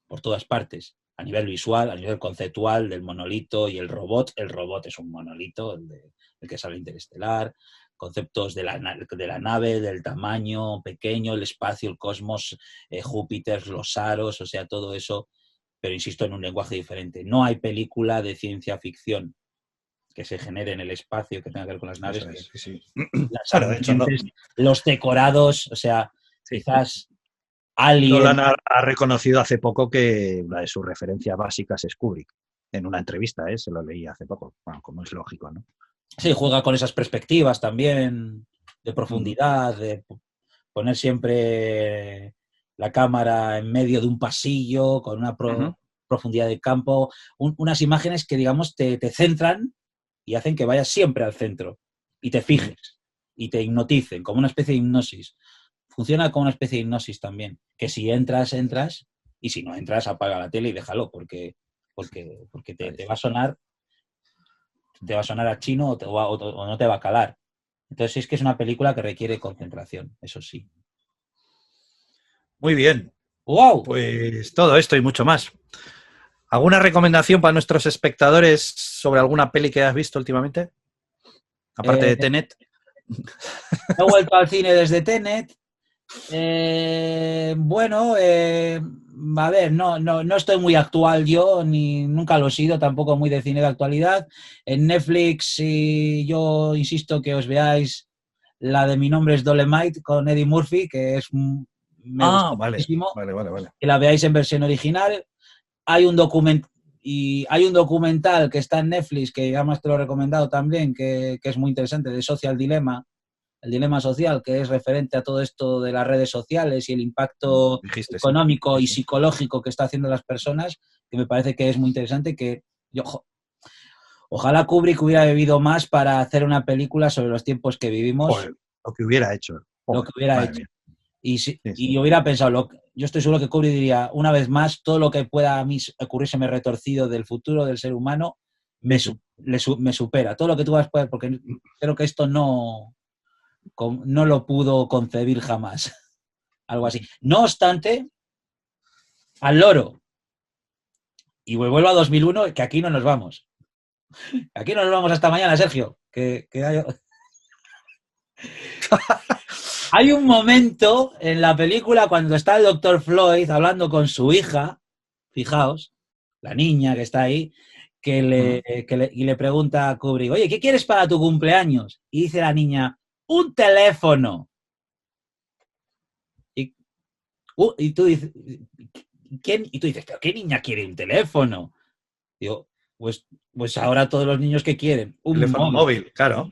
por todas partes, a nivel visual, a nivel conceptual, del monolito y el robot. El robot es un monolito, el que sale Interestelar, conceptos de la nave, del tamaño pequeño, el espacio, el cosmos, Júpiter, los aros, o sea, todo eso, pero insisto, en un lenguaje diferente. No hay película de ciencia ficción que se genere en el espacio, que tenga que ver con las naves. Las ambientes, los decorados, o sea, quizás Alien... Nolan ha reconocido hace poco que una de sus referencias básicas es Kubrick. En una entrevista, se lo leí hace poco, bueno, como es lógico, ¿no? Sí, juega con esas perspectivas también, de profundidad, de poner siempre la cámara en medio de un pasillo, con una profundidad de campo, unas imágenes que, digamos, te centran y hacen que vayas siempre al centro y te fijes y te hipnoticen, como una especie de hipnosis. Funciona como una especie de hipnosis también, que si entras, entras, y si no entras, apaga la tele y déjalo, porque te va a sonar, a chino o no te va a calar. Entonces es que es una película que requiere concentración, eso sí. Muy bien, ¡Wow! pues todo esto y mucho más. ¿Alguna recomendación para nuestros espectadores sobre alguna peli que has visto últimamente? Aparte de Eh, Tenet. he vuelto al cine desde Tenet. Bueno, a ver, no estoy muy actual yo, ni nunca lo he sido, tampoco muy de cine de actualidad. En Netflix, y yo insisto que os veáis la de Mi nombre es Dolemite con Eddie Murphy, que me Ah, gustó vale, muchísimo, vale, vale, vale. que la veáis en versión original. Hay un documental que está en Netflix, que ya más te lo he recomendado también, que es muy interesante, de Social Dilemma, el dilema social, que es referente a todo esto de las redes sociales y el impacto Dijiste, sí. económico Sí, y sí. psicológico que está haciendo las personas, que me parece que es muy interesante, ojalá Kubrick hubiera bebido más para hacer una película sobre los tiempos que vivimos, Joder, lo que hubiera hecho. lo Joder, que hubiera madre hecho. mía. Sí, sí. Y hubiera pensado, yo estoy seguro que Kubrick diría, una vez más, todo lo que pueda a mí ocurrírseme retorcido del futuro del ser humano Sí, sí. me supera. Todo lo que tú vas a poder, porque creo que esto no lo pudo concebir jamás. Algo así. No obstante, al loro. Y vuelvo a 2001, que aquí no nos vamos. Aquí no nos vamos hasta mañana, Sergio. Hay un momento en la película cuando está el doctor Floyd hablando con su hija, fijaos, la niña que está ahí, y le pregunta a Kubrick, oye, ¿qué quieres para tu cumpleaños? Y dice la niña, un teléfono. Y, y tú dices, y tú dices, ¿pero qué niña quiere un teléfono? Digo, pues ahora todos los niños que quieren, un Teléfono móvil. móvil, claro.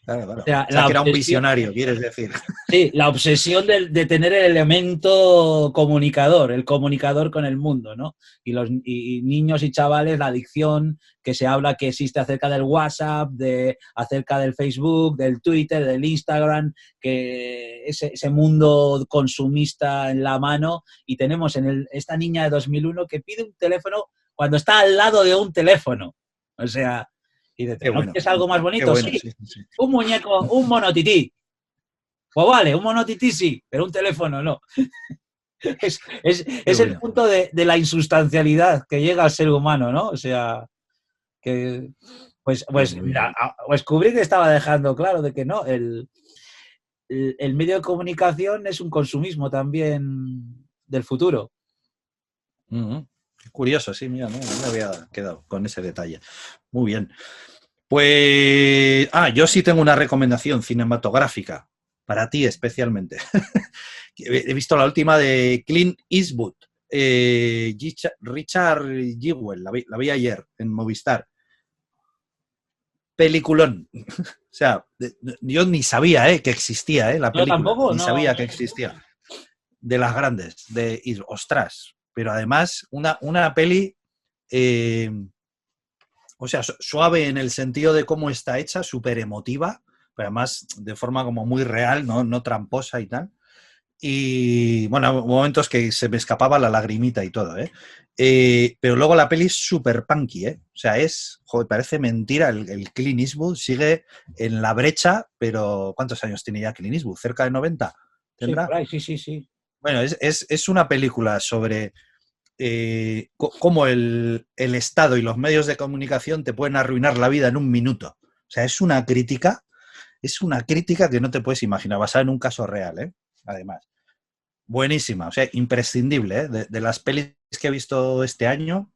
Claro, O claro. sea, O sea, la que era un obsesión, visionario, quieres decir. sí, la obsesión de tener el elemento comunicador, el comunicador con el mundo, ¿no? Y niños y chavales, la adicción que se habla que existe acerca del WhatsApp, acerca del Facebook, del Twitter, del Instagram, que ese mundo consumista en la mano, y tenemos esta niña de 2001 que pide un teléfono cuando está al lado de un teléfono. O sea, y dice, Qué ¿no bueno, quieres algo más qué bonito? bueno, Sí, sí, sí, sí. un muñeco, un monotití. Pues vale, un monotití sí, pero un teléfono no. Qué Es el bueno. punto de la insustancialidad que llega al ser humano, ¿no? O sea, que Muy mira, bien. pues Kubrick estaba dejando claro de que no, el medio de comunicación es un consumismo también del futuro. Qué curioso, sí, mira, no me había quedado con ese detalle. Muy bien. Pues, yo sí tengo una recomendación cinematográfica para ti especialmente. He visto la última de Clint Eastwood, Richard Jewell, la vi ayer en Movistar. Peliculón. O sea, yo ni sabía que existía la Yo película, tampoco, ni no. sabía que existía. De las grandes, ostras, pero además una peli, eh, o sea, suave en el sentido de cómo está hecha, súper emotiva, pero además de forma como muy real, no tramposa y tal. Y bueno, hubo momentos que se me escapaba la lagrimita y todo, ¿eh? Pero luego la peli es súper punky, ¿eh? O sea, joder, parece mentira, el Clint Eastwood sigue en la brecha, pero ¿cuántos años tiene ya Clint Eastwood? ¿Cerca de 90? Sí, por ¿Tendrá? ahí, sí, sí, sí. Bueno, es una película sobre cómo el Estado y los medios de comunicación te pueden arruinar la vida en un minuto. O sea, es una crítica que no te puedes imaginar, basada en un caso real, ¿eh? Además. Buenísima, o sea, imprescindible, ¿eh? De las pelis que he visto este año,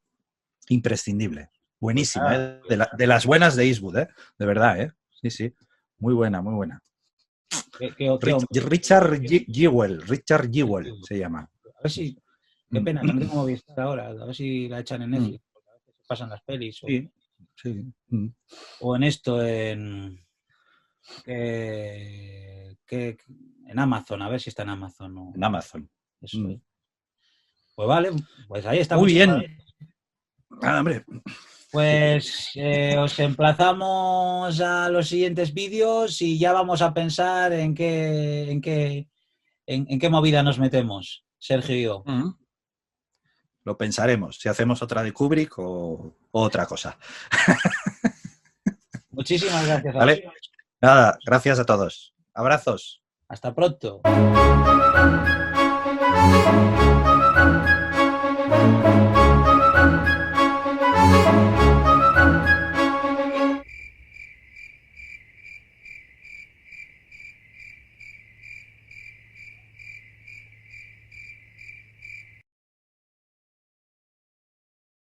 imprescindible. Pues Buenísima, nada, ¿eh? De las buenas de Eastwood, ¿eh? De verdad, ¿eh? Sí, sí. Muy buena, muy buena. qué hombre. Richard Jewell se llama. A ver si, qué pena, que no tengo Movistar ahora, a ver si la echan en Netflix, porque a veces se pasan las pelis Sí, sí. o en esto, en Amazon, a ver si está en Amazon o En Amazon. eso. Pues vale, pues ahí está. Muy bien. Ah, hombre. Pues os emplazamos a los siguientes vídeos y ya vamos a pensar en qué movida nos metemos, Sergio y yo. Lo pensaremos, si hacemos otra de Kubrick o otra cosa. Muchísimas gracias. ¿Vale? Nada, gracias a todos. Abrazos. Hasta pronto.